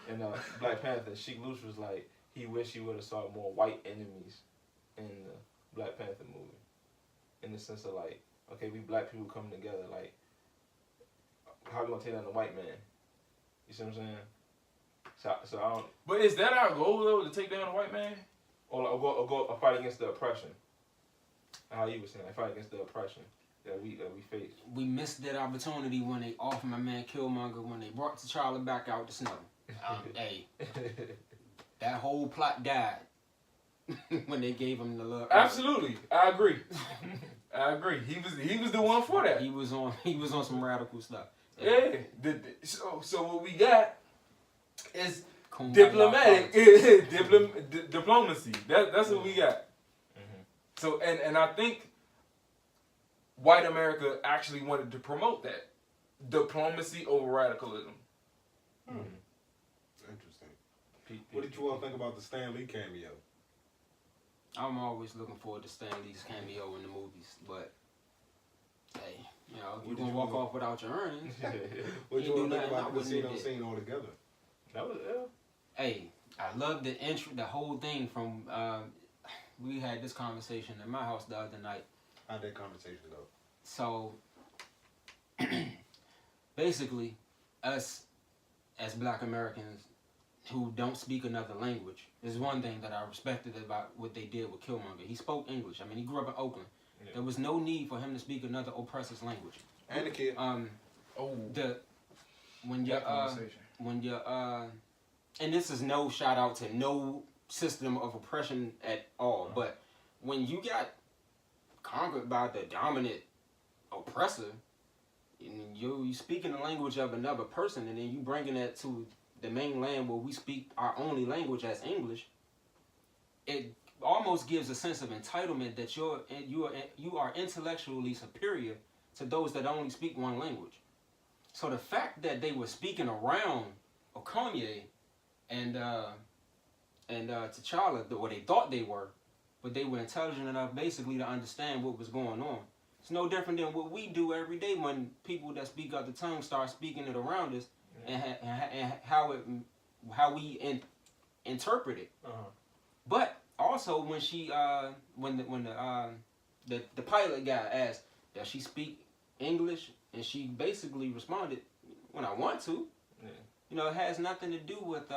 and Black Panther. Sheik Luch was like he wished he would have saw more white enemies in the Black Panther movie, in the sense of like, okay, we black people coming together, like, how we gonna take down the white man? You see what I'm saying? So I don't. But is that our goal though, to take down the white man? Or go fight against the oppression. How you were saying, like, fight against the oppression that we face. We missed that opportunity when they offered my man Killmonger when they brought T'Challa back out the snow. Hey, that whole plot died when they gave him the love. Absolutely, I agree. I agree. He was the one for that. He was on some radical stuff. Yeah. So what we got is Kumbaya diplomatic politics. diplomacy. That's what we got. Mm-hmm. So and I think white America actually wanted to promote that diplomacy over radicalism. Interesting. What did you all think about the Stan Lee cameo? I'm always looking forward to Stan Lee's cameo in the movies, but hey, you know, if you're gonna walk off without your earnings. What you do all think nothing, I about the wouldn't casino do scene altogether? That was Hey, I love the intro, the whole thing from. We had this conversation at my house the other night. How'd that conversation go? So, basically, us as Black Americans who don't speak another language, is one thing that I respected about what they did with Killmonger. He spoke English. I mean, he grew up in Oakland. Yeah. There was no need for him to speak another oppressor's language. And the kid. When you're and this is no shout out to no system of oppression at all, but when you got conquered by the dominant oppressor, and you speaking the language of another person, and then you bringing that to the mainland where we speak our only language as English, it almost gives a sense of entitlement that you are intellectually superior to those that only speak one language. So the fact that they were speaking around Okoye and T'Challa, or they thought they were, but they were intelligent enough basically to understand what was going on. It's no different than what we do every day when people that speak other tongues start speaking it around us, and how we interpret it. But also when she when the pilot guy asked, does she speak English, and she basically responded, when I want to. You know, it has nothing to do with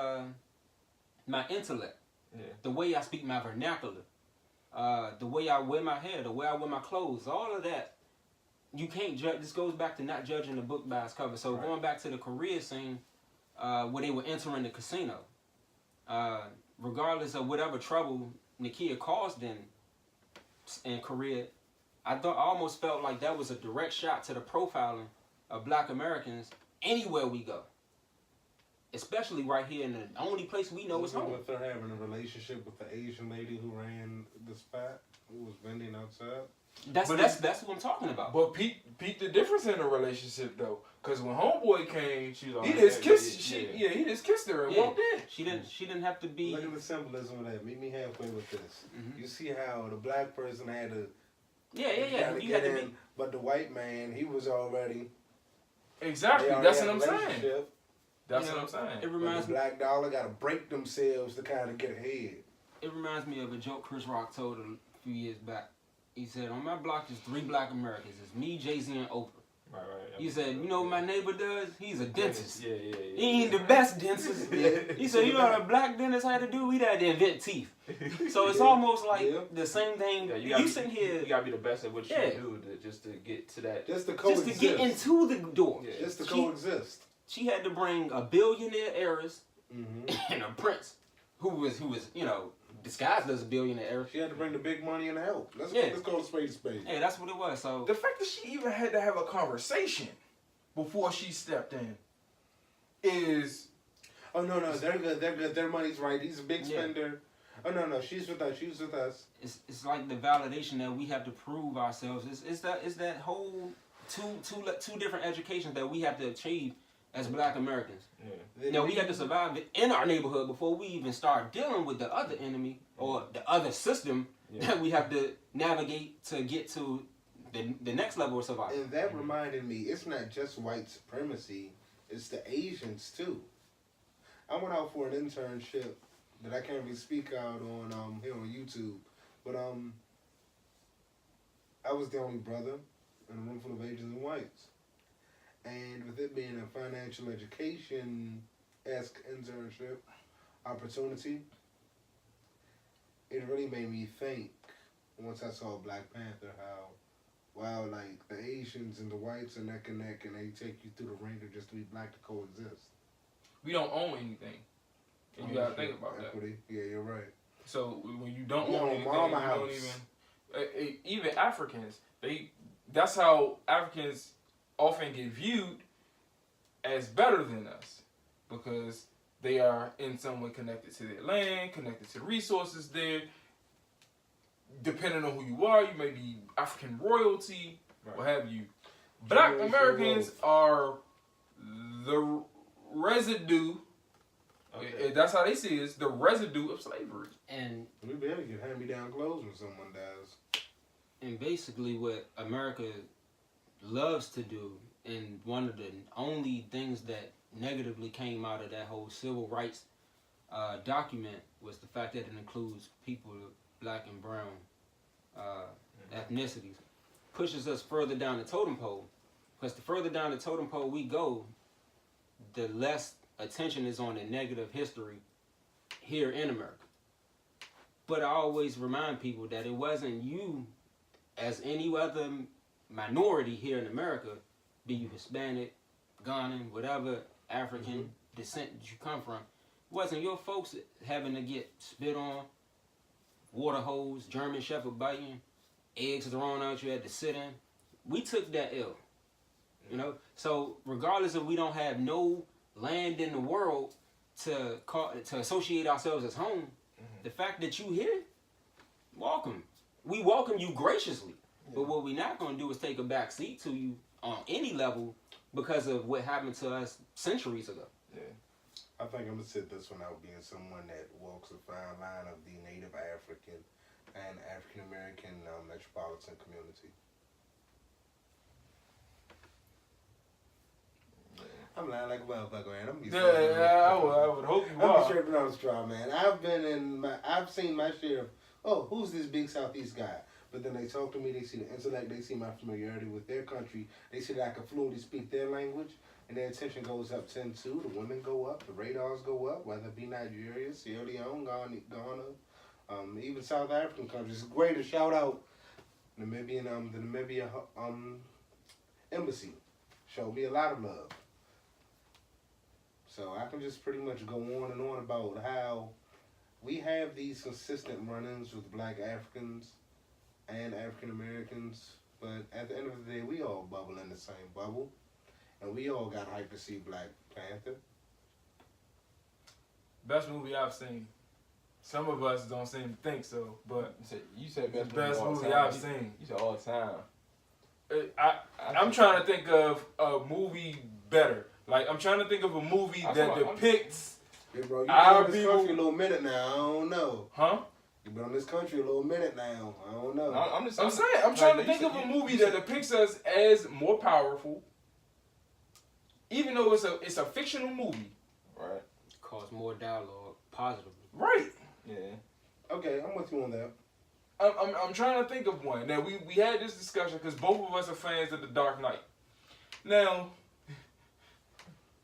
my intellect, the way I speak my vernacular, the way I wear my hair, the way I wear my clothes, all of that. You can't judge. This goes back to not judging the book by its cover. So going back to the Korea scene, where they were entering the casino, regardless of whatever trouble Nakia caused in Korea, I almost felt like that was a direct shot to the profiling of Black Americans anywhere we go. Especially right here in the only place we know is home. With her having a relationship with the Asian lady who ran the spot, who was vending outside. That's what I'm talking about. But peep the difference in the relationship though, because when Homeboy came, she was he just kissed. He just kissed her and walked in. She didn't have to be. Look at the symbolism of that. Meet me halfway with this. Mm-hmm. You see how the black person had to. Yeah. You had to be. But the white man, he was already. Exactly. They already That's have what I'm a saying. relationship, That's You know, what I'm saying. It but reminds the me. black dollar got to break themselves to kind of get ahead. It reminds me of a joke Chris Rock told a few years back. He said, "On my block, there's 3 black Americans. It's me, Jay-Z, and Oprah." Right. He said, "You know what my neighbor does? He's a dentist. Yeah. He ain't the best dentist." He said, "You know what a black dentist had to do? We'd had to invent teeth." So it's almost like the same thing. Yeah, you sitting here, you gotta be the best at what you do just to get to that. Just to just coexist. to get into the door. Yeah. Just to coexist. She had to bring a billionaire heiress Mm-hmm. and a prince who was disguised as a billionaire heiress. She had to bring the big money and the help. Let's call a spade a spade. Hey, that's what it was. So The fact that she even had to have a conversation before she stepped in is Oh no, they're good. They're good. Their money's right. He's a big spender. Oh no, she's with us. She's with us. it's like the validation that we have to prove ourselves. It's that whole two different educations that we have to achieve as Black Americans. Yeah. Now we have to survive in our neighborhood before we even start dealing with the other enemy or the other system that we have to navigate to get to the next level of survival. And that reminded me, it's not just white supremacy, it's the Asians too. I went out for an internship that I can't really speak out on here on YouTube, but I was the only brother in a room full of Asians and whites. And with it being a financial education-esque internship opportunity, it really made me think, once I saw Black Panther, how, wow, like, the Asians and the whites are neck and neck, and they take you through the ringer just to be black to coexist. we don't own anything, and you gotta think about Equity. That. Yeah, you're right. So when you don't You own own anything, mama you don't house. even Africans. That's how Africans often get viewed as better than us, because they are in some way connected to their land, connected to the resources there. Depending on who you are, you may be African royalty, what have you. Black Americans are the residue. Okay. That's how they see it. It's the residue of slavery. And We better get hand-me-down clothes when someone dies. and basically what America loves to do, and one of the only things that negatively came out of that whole civil rights document was the fact that it includes people of black and brown ethnicities, pushes us further down the totem pole. Because the further down the totem pole we go, the less attention is on the negative history here in America. But I always remind people that it wasn't you as any other minority here in America, be you Hispanic, Ghanaian, whatever African descent that you come from, it wasn't your folks having to get spit on, water hose, German Shepherd biting, eggs thrown out you had to sit in. We took that ill, you know? So regardless if we don't have no land in the world to associate ourselves as home, the fact that you here, welcome. We welcome you graciously. But what we're not going to do is take a back seat to you on any level because of what happened to us centuries ago. Yeah. I think I'm going to sit this one out being someone that walks a fine line of the Native African and African American metropolitan community. I'm lying like a motherfucker, man. I would hope you I'm are. just tripping on the straw, man. I've seen my share of, oh, who's this big Southeast guy? But then they talk to me, they see the intellect, they see my familiarity with their country, they see that I can fluently speak their language, and their attention goes up 10-2. The women go up, the radars go up, whether it be Nigeria, Sierra Leone, Ghana, even South African countries. It's great to shout out the Namibia embassy. Showed me a lot of love. So I can just pretty much go on and on about how we have these consistent run-ins with black Africans and African Americans, but at the end of the day, we all bubble in the same bubble, and we all got hyped to see Black Panther. Best movie I've seen. Some of us don't seem to think so, but You said the best best all movie time. I've seen. You said all time. I'm trying to think of a movie better. Like, I'm trying to think of a movie that depicts Yeah, bro, you've been our on this people. country a little minute now. I don't know. Huh? You've been on this country a little minute now. I don't know. I'm I'm trying to think of a movie that depicts us as more powerful, even though it's a fictional movie. Right. Cause more dialogue positively. Right. Yeah. Okay, I'm with you on that. I'm trying to think of one. Now we had this discussion because both of us are fans of The Dark Knight. Now,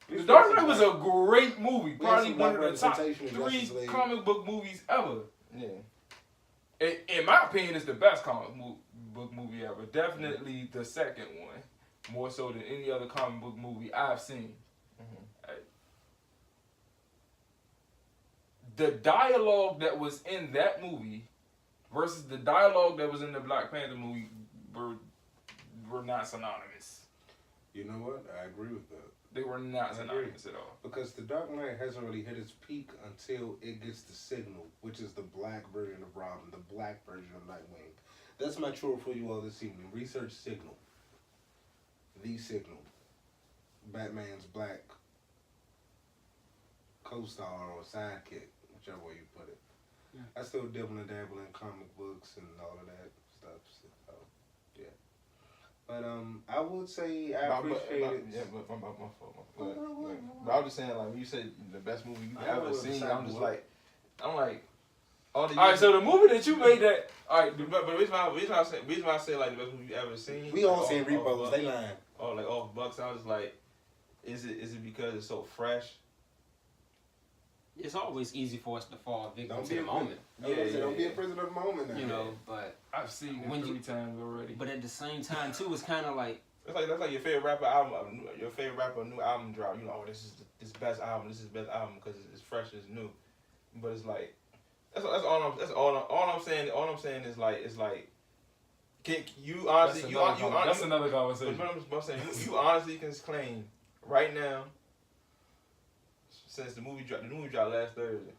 The Dark Knight was a great movie, probably one of the top 3 comic book movies ever. Yeah. In my opinion, it's the best comic book movie ever. Definitely the second one, more so than any other comic book movie I've seen. The dialogue that was in that movie versus the dialogue that was in the Black Panther movie were not synonymous. You know what? I agree with that. They were not synonymous at all. Because The Dark Knight hasn't really hit its peak until it gets the Signal, which is the black version of Robin, the black version of Nightwing. That's my chore for you all this evening. Research Signal. The Signal. Batman's black co-star or sidekick, whichever way you put it. Yeah. I still dibble and dabble in comic books and all of that stuff. So, yeah. But I would say I appreciate it. Yeah, but my fault. But I was just saying, like, when you said the best movie you've ever seen, I'm like, all right, so the movie that you made that, all right, but the reason why I say like the best movie you ever seen, We all seen Repos, they lying. Oh, like off Bucks, I was like, is it because it's so fresh? It's always easy for us to fall victim Don't to be the a moment. Don't be a prisoner of the moment now. You know, but I've seen it When 3 you- times already. but at the same time too, it's kind of like That's like your favorite rapper album, your favorite rapper new album drop. You know, oh, this is best album. This is best album because it's fresh, it's new. But it's like that's all I'm saying. All I'm saying is like it's like can you honestly that's another conversation. But I'm saying you honestly can claim right now since the movie dropped last Thursday.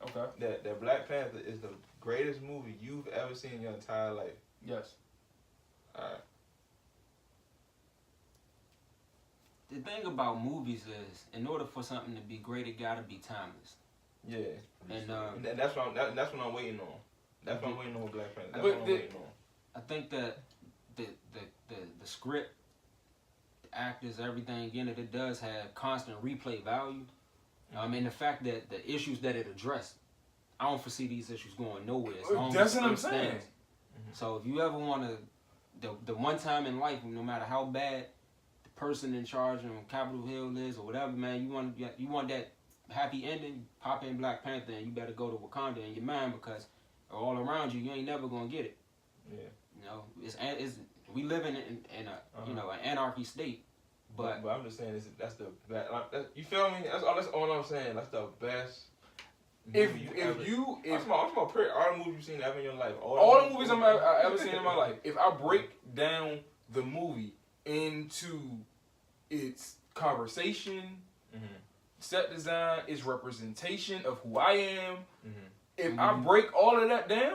Okay. That Black Panther is the greatest movie you've ever seen in your entire life. Yes. Alright. the thing about movies is, in order for something to be great, it gotta be timeless. Yeah. And that's what I'm waiting on. That's what I'm waiting on with Black Panther. That's But what I'm waiting on. I think that the script, the actors, everything in it, it does have constant replay value. I mean, the fact that the issues that it addressed, I don't foresee these issues going nowhere. As long That's as what I'm it saying. stands. So if you ever want to, the one time in life, no matter how bad the person in charge on Capitol Hill is or whatever, man, you want that happy ending, pop in Black Panther and you better go to Wakanda in your mind because all around you ain't never gonna get it. Yeah. You know, we live in a you know, an anarchy state. But I'm just saying that's the best. You feel me? That's all I'm saying. That's the best. If all the movies you've seen ever in your life, all the movies I've ever seen in my life, if I break down the movie into its conversation, set design, its representation of who I am, if I break all of that down,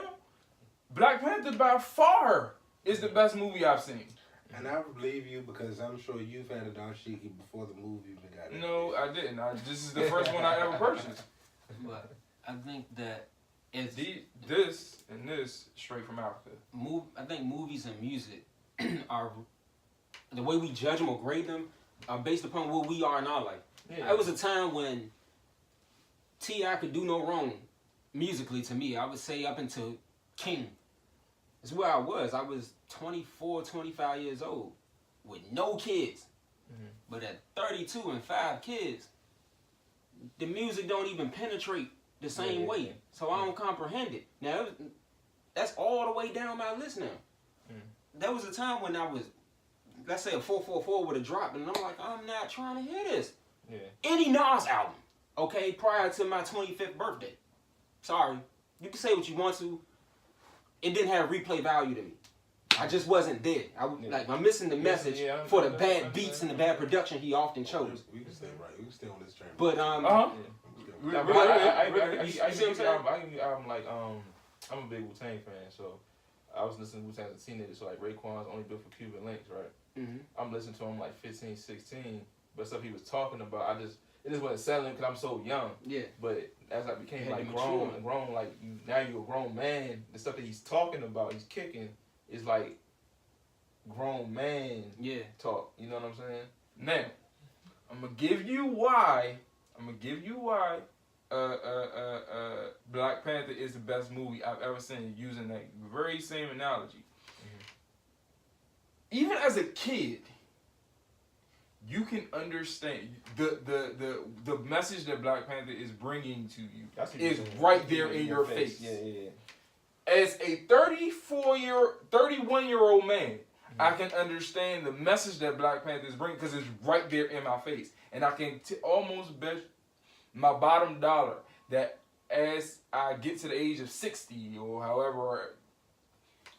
Black Panther by far is the best movie I've seen. And I believe you because I'm sure you've had a dashiki before the movie even got it. No, I didn't. This is the first one I ever purchased. But I think that it's This straight from Africa. I think movies and music are the way we judge them or grade them are based upon what we are in our life. Yeah. There was a time when T.I. could do no wrong musically to me. I would say up until King. It's where I was. I was 24, 25 years old with no kids. But at 32 and 5 kids, the music don't even penetrate the same way. So I don't comprehend it. Now, that's all the way down my list now. There was a time when I was, let's say a 444 would have dropped, and I'm like, I'm not trying to hear this. Yeah. Any Nas album, okay, prior to my 25th birthday. Sorry. You can say what you want to. It didn't have replay value to me. I just wasn't there. I'm missing the message for the bad beats and the bad production he often chose. We can stay right. We can stay on this train. But I'm a big Wu-Tang fan, so I was listening to Wu-Tang as a teenager, so like Raekwon's only built for Cuban links, right? I'm listening to him like 15, 16, but stuff he was talking about, it just wasn't settling because I'm so young. Yeah. But as I became like grown, like now you're a grown man, the stuff that he's talking about, he's kicking, is like grown man talk. You know what I'm saying? Now, I'm gonna give you why. Black Panther is the best movie I've ever seen, using that very same analogy. Even as a kid, you can understand the message that Black Panther is bringing to you is right there in your face. Yeah. As a 31-year-old man, I can understand the message that Black Panther is bringing because it's right there in my face. And I can almost bet my bottom dollar that as I get to the age of 60 or however,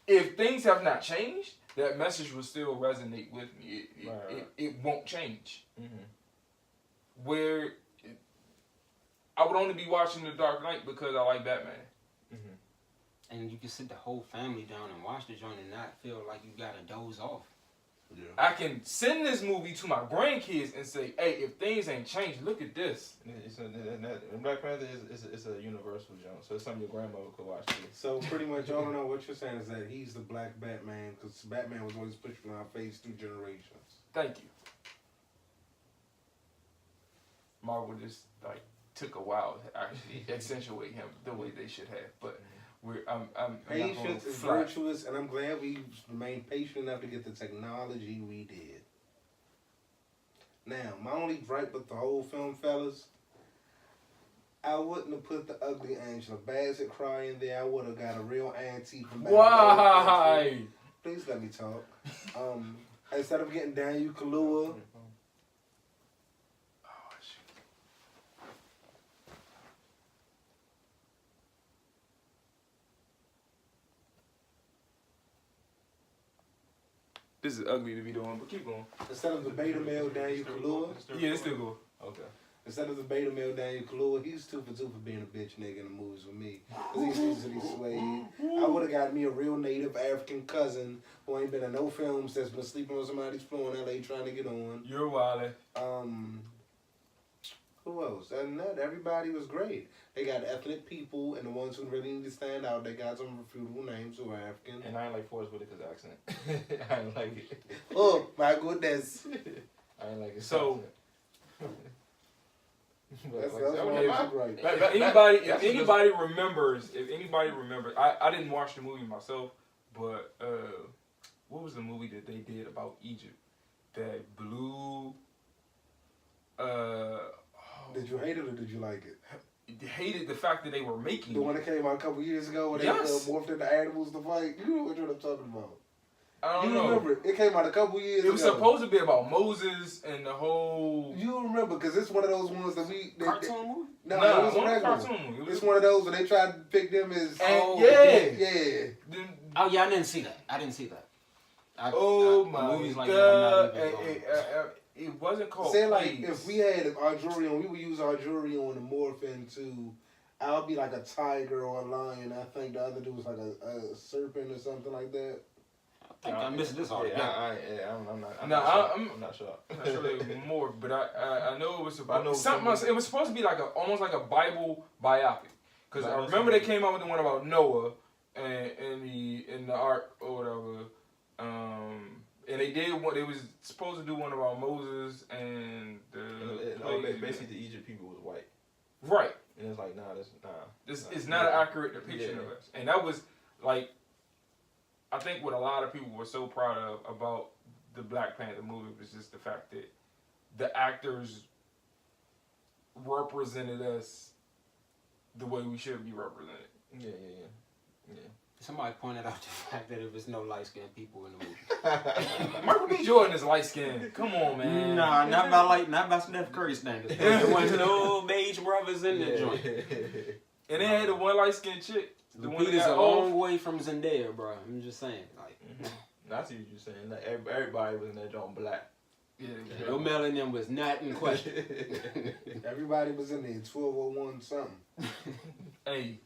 if things have not changed, that message will still resonate with me. It won't change. Where I would only be watching The Dark Knight because I like Batman. And you can sit the whole family down and watch the joint and not feel like you gotta doze off. Yeah. I can send this movie to my grandkids and say, hey, if things ain't changed, look at this. And Black Panther is a universal jump, so it's something your grandmother could watch too. So pretty much all in all, what you're saying is that he's the Black Batman, because Batman was always pushed in our face through generations. Thank you. Marvel just took a while to actually accentuate him the way they should have, but I'm patience is virtuous, and I'm glad we remained patient enough to get the technology we did. Now, my only gripe with the whole film, fellas, I wouldn't have put the ugly Angela Bassett cry in there. I would have got a real auntie from back. Why? Please let me talk. Instead of getting Daniel Kaluuya. This is ugly to be doing, but keep going. Instead of the beta male Daniel Kaluuya. Yeah, it's still going. Okay. Instead of the beta male Daniel Kaluuya, he's 2 for 2 for being a bitch nigga in the movies with me. Because he's easily swayed. I would have got me a real native African cousin who ain't been in no films that's been sleeping on somebody's floor in LA trying to get on. You're wildin'. Who else? And that everybody was great. They got ethnic people, and the ones who really need to stand out, they got some refutable names who are African. And I ain't like Forrest Whitaker's accent. I ain't like it. Oh my goodness! I ain't like it. So. That's right. If anybody remembers, I didn't watch the movie myself, but what was the movie that they did about Egypt that blew? Did you hate it or did you like it? Hated the fact that they were making the one that came out a couple years ago when they morphed into animals to fight. You know what I'm talking about? I don't know. Remember it? It came out a couple years ago. It was supposed to be about Moses and the whole. You remember because it's one of those ones that cartoon movie? No, it was a regular cartoon movie. It's one of those where they tried to pick them as. Yeah. Oh yeah, I didn't see that. My movies like God! that, It wasn't called. Say like if we had our jury on, we would use our jury on to morph into. I'll be like a tiger or a lion. I think the other dude was like a serpent or something like that. I think I missed this already. I'm not sure. I'm not sure there was more, but I know it was about something else. It was supposed to be like almost like a Bible biopic. Because I remember they came out with the one about Noah and the ark or whatever. And they did what they was supposed to do one about Moses and basically the Egypt people was white. Right. And it's like, This is not an accurate depiction of us. And that was like, I think what a lot of people were so proud of about the Black Panther movie was just the fact that the actors represented us the way we should be represented. Yeah. Somebody pointed out the fact that there was no light-skinned people in the movie. Michael B. Jordan is light-skinned. Come on, man. Nah, not by Steph Curry standards. There wasn't no beige brothers in the joint. And they had the one light-skinned chick. The one is a long way from Zendaya, bro. I'm just saying, like. I see what you're saying. Like, everybody was in that joint black. Yeah. No melanin was not in question. Everybody was in there. 1201 something. Hey.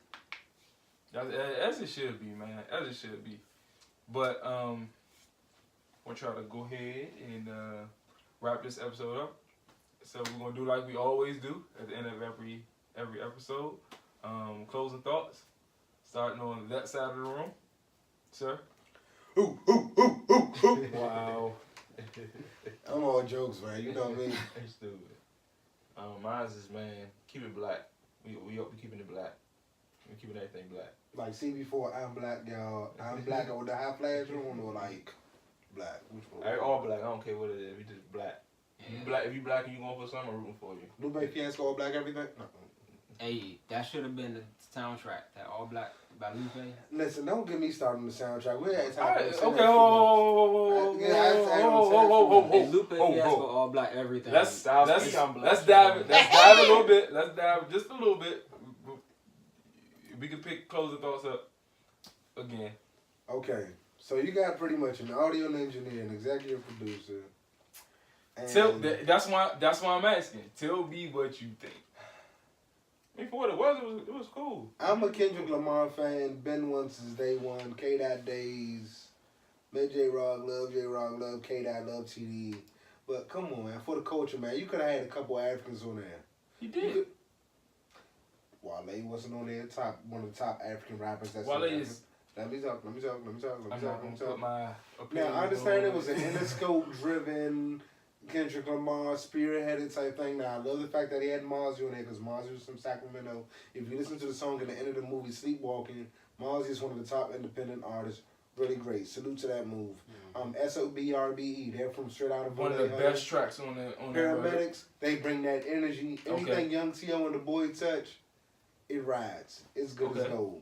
As it should be, man. As it should be. But we'll try to go ahead and wrap this episode up. So we're gonna do like we always do at the end of every episode. Closing thoughts. Starting on that side of the room, sir. Wow. I'm all jokes, man. You know me. It's stupid. Mine's is, man, keep it black. We keeping it black. We keeping everything black. Like CB4, I'm black, y'all. I'm black with the high flash on, or like black. Which one? All black. I don't care what it is. We just black. You black. If you black and you going for something, I'm rooting for you. Lupe Fiasco, all black, everything. No. Hey, that should have been the soundtrack. That All Black by Lupe. Listen, don't get me started on the soundtrack. We had time. Alright, okay, Hey, Lupe Fiasco, All Black, everything. Let's dive a little bit. Let's dive just a little bit. We can pick closing thoughts up again. Okay, so you got pretty much an audio engineer, an executive producer. And That's why I'm asking. Tell me what you think. I mean, for what it was cool. I'm a Kendrick Lamar fan. Been one since day one. K-Dot days. Met J-Rock, love K-Dot, love TD. But come on, man, for the culture, man, you could have had a couple Africans on there. He did. Wale wasn't on there. One of the top African rappers. That's Wale is. Let me talk. I'm not gonna put my Now, I understand it was an Interscope-driven Kendrick Lamar spearheaded type thing. Now, I love the fact that he had Mozzie on there because Mozzie was from Sacramento. If you listen to the song at the end of the movie, Sleepwalking, Mozzie is one of the top independent artists. Really great. Salute to that move. SOBRBE, they're from straight out of one of the best tracks on the Paramedics. They bring that energy. Anything Young T.O. and the boy touch, it rides. It's good as gold.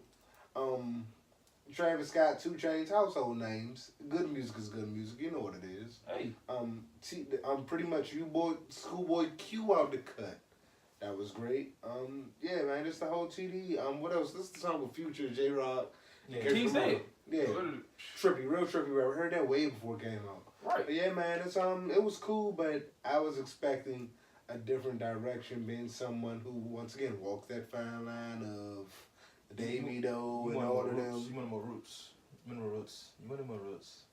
Travis Scott, 2 Chainz, household names. Good music is good music. You know what it is. Hey. Pretty much Schoolboy Q out the cut. That was great. Yeah, man, just the whole TD. What else? This is the song with Future, J-Rock. King said. Yeah. Trippy, real trippy rapper. Heard that way before it came out. Right. But yeah, man, it's it was cool, but I was expecting a different direction, being someone who once again walks that fine line of Davey Doe and all of them. You want more roots. You wanted more roots.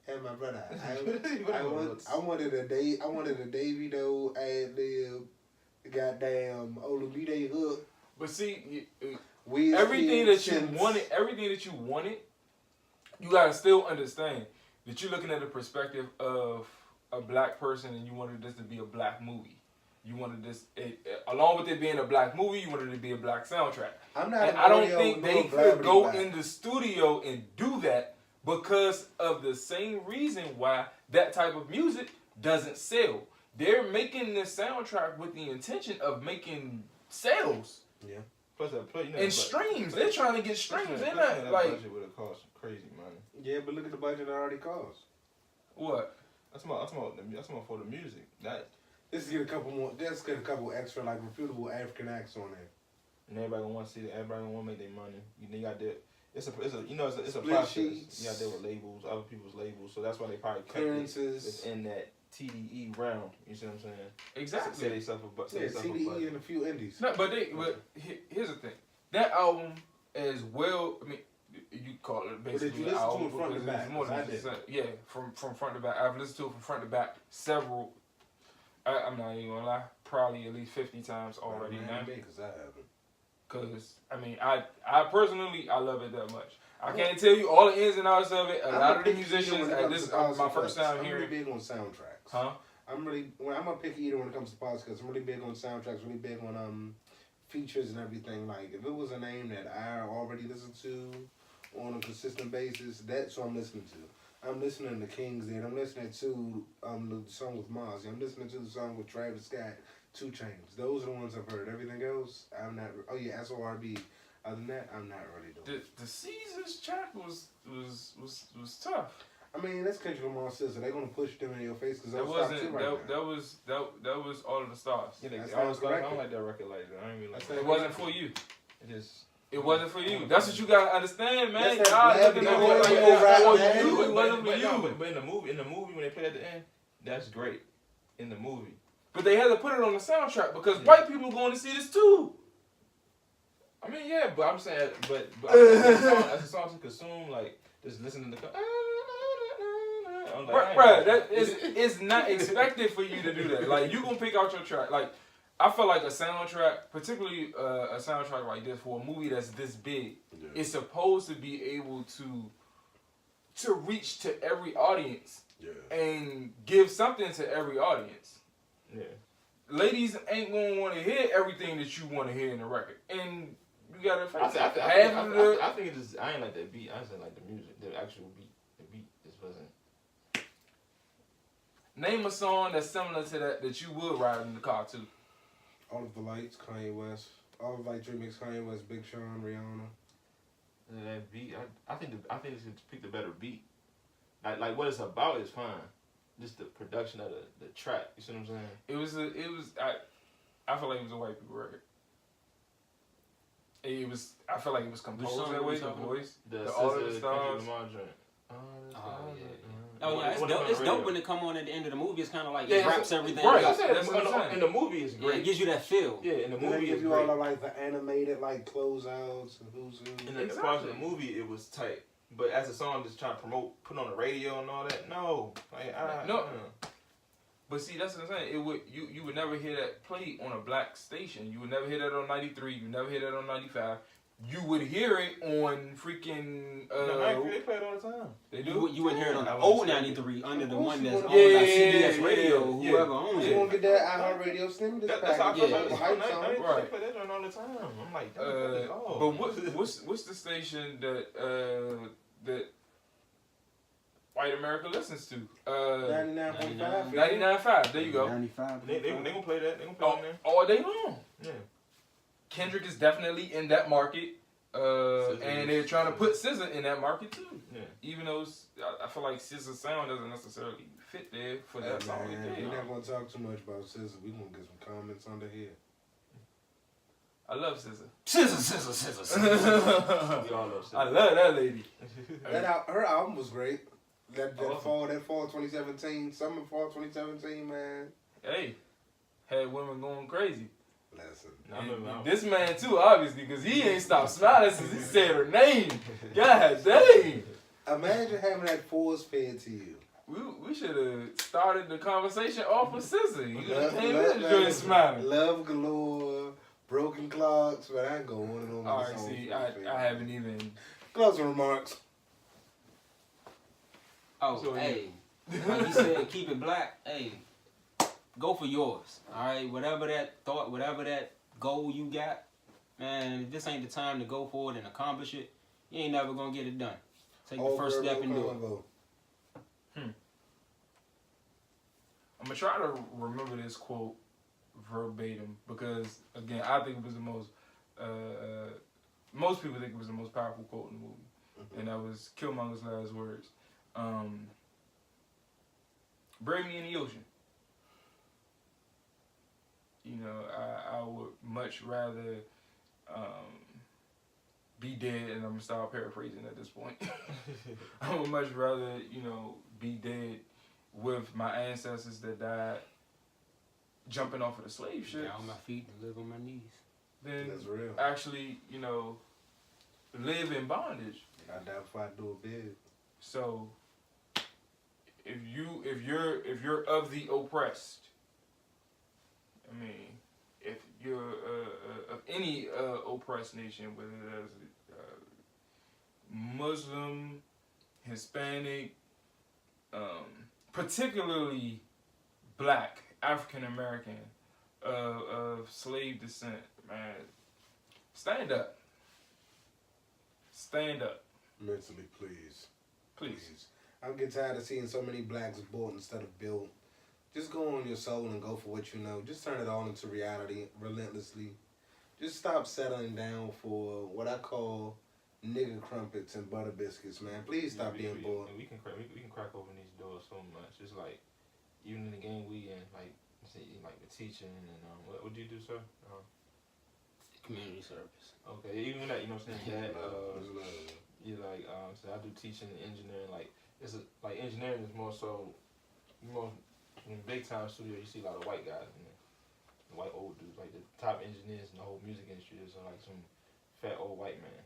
Hey, my brother, I wanted a Davey Doe ad lib, goddamn Olumide hook. But see, everything that you wanted, you gotta still understand that you're looking at the perspective of a black person, and you wanted this to be a black movie. You wanted this, along with it being a black movie, you wanted it to be a black soundtrack. I don't think they could go in the studio and do that because of the same reason why that type of music doesn't sell. They're making this soundtrack with the intention of making sales. Yeah. Plus, and streams. They're trying to get streams. They're not like. Budget would have cost crazy money. Yeah, but look at the budget it already cost. What? That's more for the music. Let's get a couple extra like reputable African acts on there. And everybody gonna want to see it. Everybody gonna want to make their money. You got that. It's a process. Sheets. You got there with labels, other people's labels. So that's why they probably kept clearances in that TDE round. You see what I'm saying? Exactly. Say they suffer, but TDE and a few indies. No, but here's the thing. That album as well. I mean, you call it basically an album front to back, more than just from front to back. I've listened to it from front to back several. I'm not even gonna lie, probably at least 50 times already now. Because I haven't. Because I mean, I personally love it that much. I can't tell you all the ins and outs of it. A lot of the musicians, this is my first time hearing. I'm really big on soundtracks. Huh? I'm a picky eater when it comes to podcasts. I'm really big on soundtracks. Really big on features and everything. Like if it was a name that I already listened to on a consistent basis, that's what I'm listening to. I'm listening to King's Dead. I'm listening to the song with Mozzie. I'm listening to the song with Travis Scott, 2 Chainz. Those are the ones I've heard. Everything else, I'm not. Oh yeah, SORB. Other than that, I'm not really doing. The Seasons track was tough. I mean, that's Kendrick Lamar sister. They're gonna push them in your face because that wasn't that was All of the Stars. Yeah, I don't like that record like that. I ain't really like it. Wasn't for you. It wasn't for you. That's what you gotta understand, man. It wasn't for you. But in the movie when they play at the end, that's great. In the movie. But they had to put it on the soundtrack because white people are going to see this too. I mean, yeah, but I'm saying, but as a song to consume, like just listening to. Bruh, it's not expected for you to do that. Like you gonna pick out your track. Like I feel like a soundtrack, particularly a soundtrack like this for a movie that's this big, is supposed to be able to to reach to every audience Yeah. and give something to every audience. Yeah. Ladies ain't gonna want to hear everything that you want to hear in the record, and you gotta face it. I think it just, I ain't like that beat. I just like the music, the actual beat. The beat just wasn't. Name a song that's similar to that you would ride in the car to. All of the Lights, Kanye West. All of Light remix, Kanye West, Big Sean, Rihanna. And that beat, I think they should pick the better beat. Like what it's about is fine. Just the production of the track. You see what I'm saying? I feel like it was a white people record. I feel like it was composed that way. The voice, all of the stars. Oh yeah, it's dope when it come on at the end of the movie. It's kind of like Yeah, it wraps everything right. up. That's what I'm saying. In the movie, it's Yeah, great. it gives you that feel. Yeah, in the They movie, give it's you great. all of like the animated like closeouts and who's who. In the parts of the movie, it was tight. But as a song, just trying to promote, put on the radio and all that, no. No. But see, that's what I'm saying. It would you would never hear that played on a black station. You would never hear that on 93. You would never hear that on 95. You would hear it on freaking. They play it all the time. They do. You wouldn't hear it on the old 93 under the one that's on Yeah, like CBS Radio, yeah. whoever owns You it. gonna get that iHeartRadio stimulus That's how I feel Yeah. about hype it. song. They Right. play that joint all the time. I'm like, But what's the station that white America listens to? 99.5. 99.5. There you go. 95. They gonna play that. They gonna play it in there. All day long. Yeah. Kendrick is definitely in that market, and they're trying to put SZA in that market too. Yeah. Even though I feel like SZA's sound doesn't necessarily fit there for that song. We're not gonna talk too much about SZA. We gonna get some comments under here. I love SZA. Scissor. We all love I love that lady. Her album was great. That Awesome. fall 2017, summer fall 2017, man. Hey, had women going crazy. Listen. And this man too, obviously, because he ain't stopped smiling since he said her name. God dang. Imagine having that force fed to you. We should have started the conversation off with SZA. You came in Love, and joined smiling. Love galore, broken clocks, but I ain't going on and on. All right, see, I haven't even. Closing remarks. Oh, So, hey. Like you said, keep it black. Hey, go for yours. All right, whatever that thought, whatever that goal you got, man, if this ain't the time to go for it and accomplish it, you ain't never gonna get it done. Take the first step and do it. I'm gonna try to remember this quote verbatim because, again, I think it was the most. Most people think it was the most powerful quote in the movie, and that was Killmonger's last words. Bury me in the ocean. You know, I would much rather be dead, and I'm gonna start paraphrasing at this point. I would much rather, be dead with my ancestors that died jumping off of the slave ships. Down on my feet and live on my knees. Then That's real. actually, live in bondage. I doubt if I do a bid. So if you're of the oppressed, I mean, if you're of any oppressed nation, whether that's Muslim, Hispanic, particularly Black, African American, of slave descent, man, stand up. Stand up. Mentally, please. Please. I'm getting tired of seeing so many blacks bought instead of built. Just go on your soul and go for what you know. Just turn it all into reality relentlessly. Just stop settling down for what I call nigger crumpets and butter biscuits, man. Please stop being bored. We can crack open these doors so much. It's like even in the game we in, like the teaching and what do you do, sir? Community service. Okay, even that, you know what I'm saying? That you like so I do teaching and engineering. Like like engineering is more so in big time studio you see a lot of white guys in there. The white old dudes, like the top engineers in the whole music industry is like some fat old white man.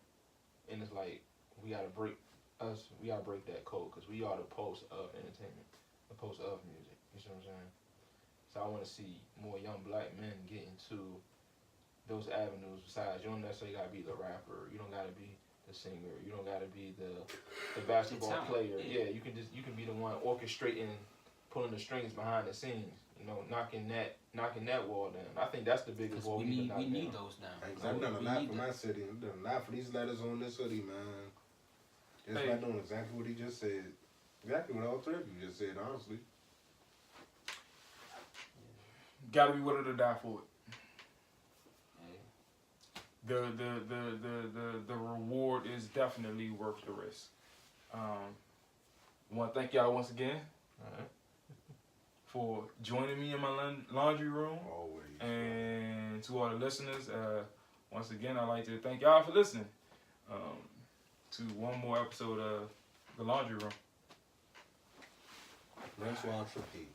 And it's like we gotta break that code because we are the pulse of entertainment, the pulse of music. You see what I'm saying? So I want to see more young black men get into those avenues. Besides, you don't necessarily gotta be the rapper. You don't gotta be the singer. You don't gotta be the basketball talent, player. yeah. Yeah, you can be the one orchestrating, pulling the strings behind the scenes. You know, knocking that wall down. I think that's the biggest wall we need to knock need down. those down. I've done a We lot need for my city. I've done a lot for these letters on this hoodie, man. Just Hey. by doing exactly what he just said. Exactly what all three of you just said, honestly. Gotta be willing to die for it. Yeah. The reward is definitely worth the risk. Want to thank y'all once again for joining me in my laundry room. Always. And to all the listeners, once again, I'd like to thank y'all for listening to one more episode of The Laundry Room. Rinse, wash, repeat.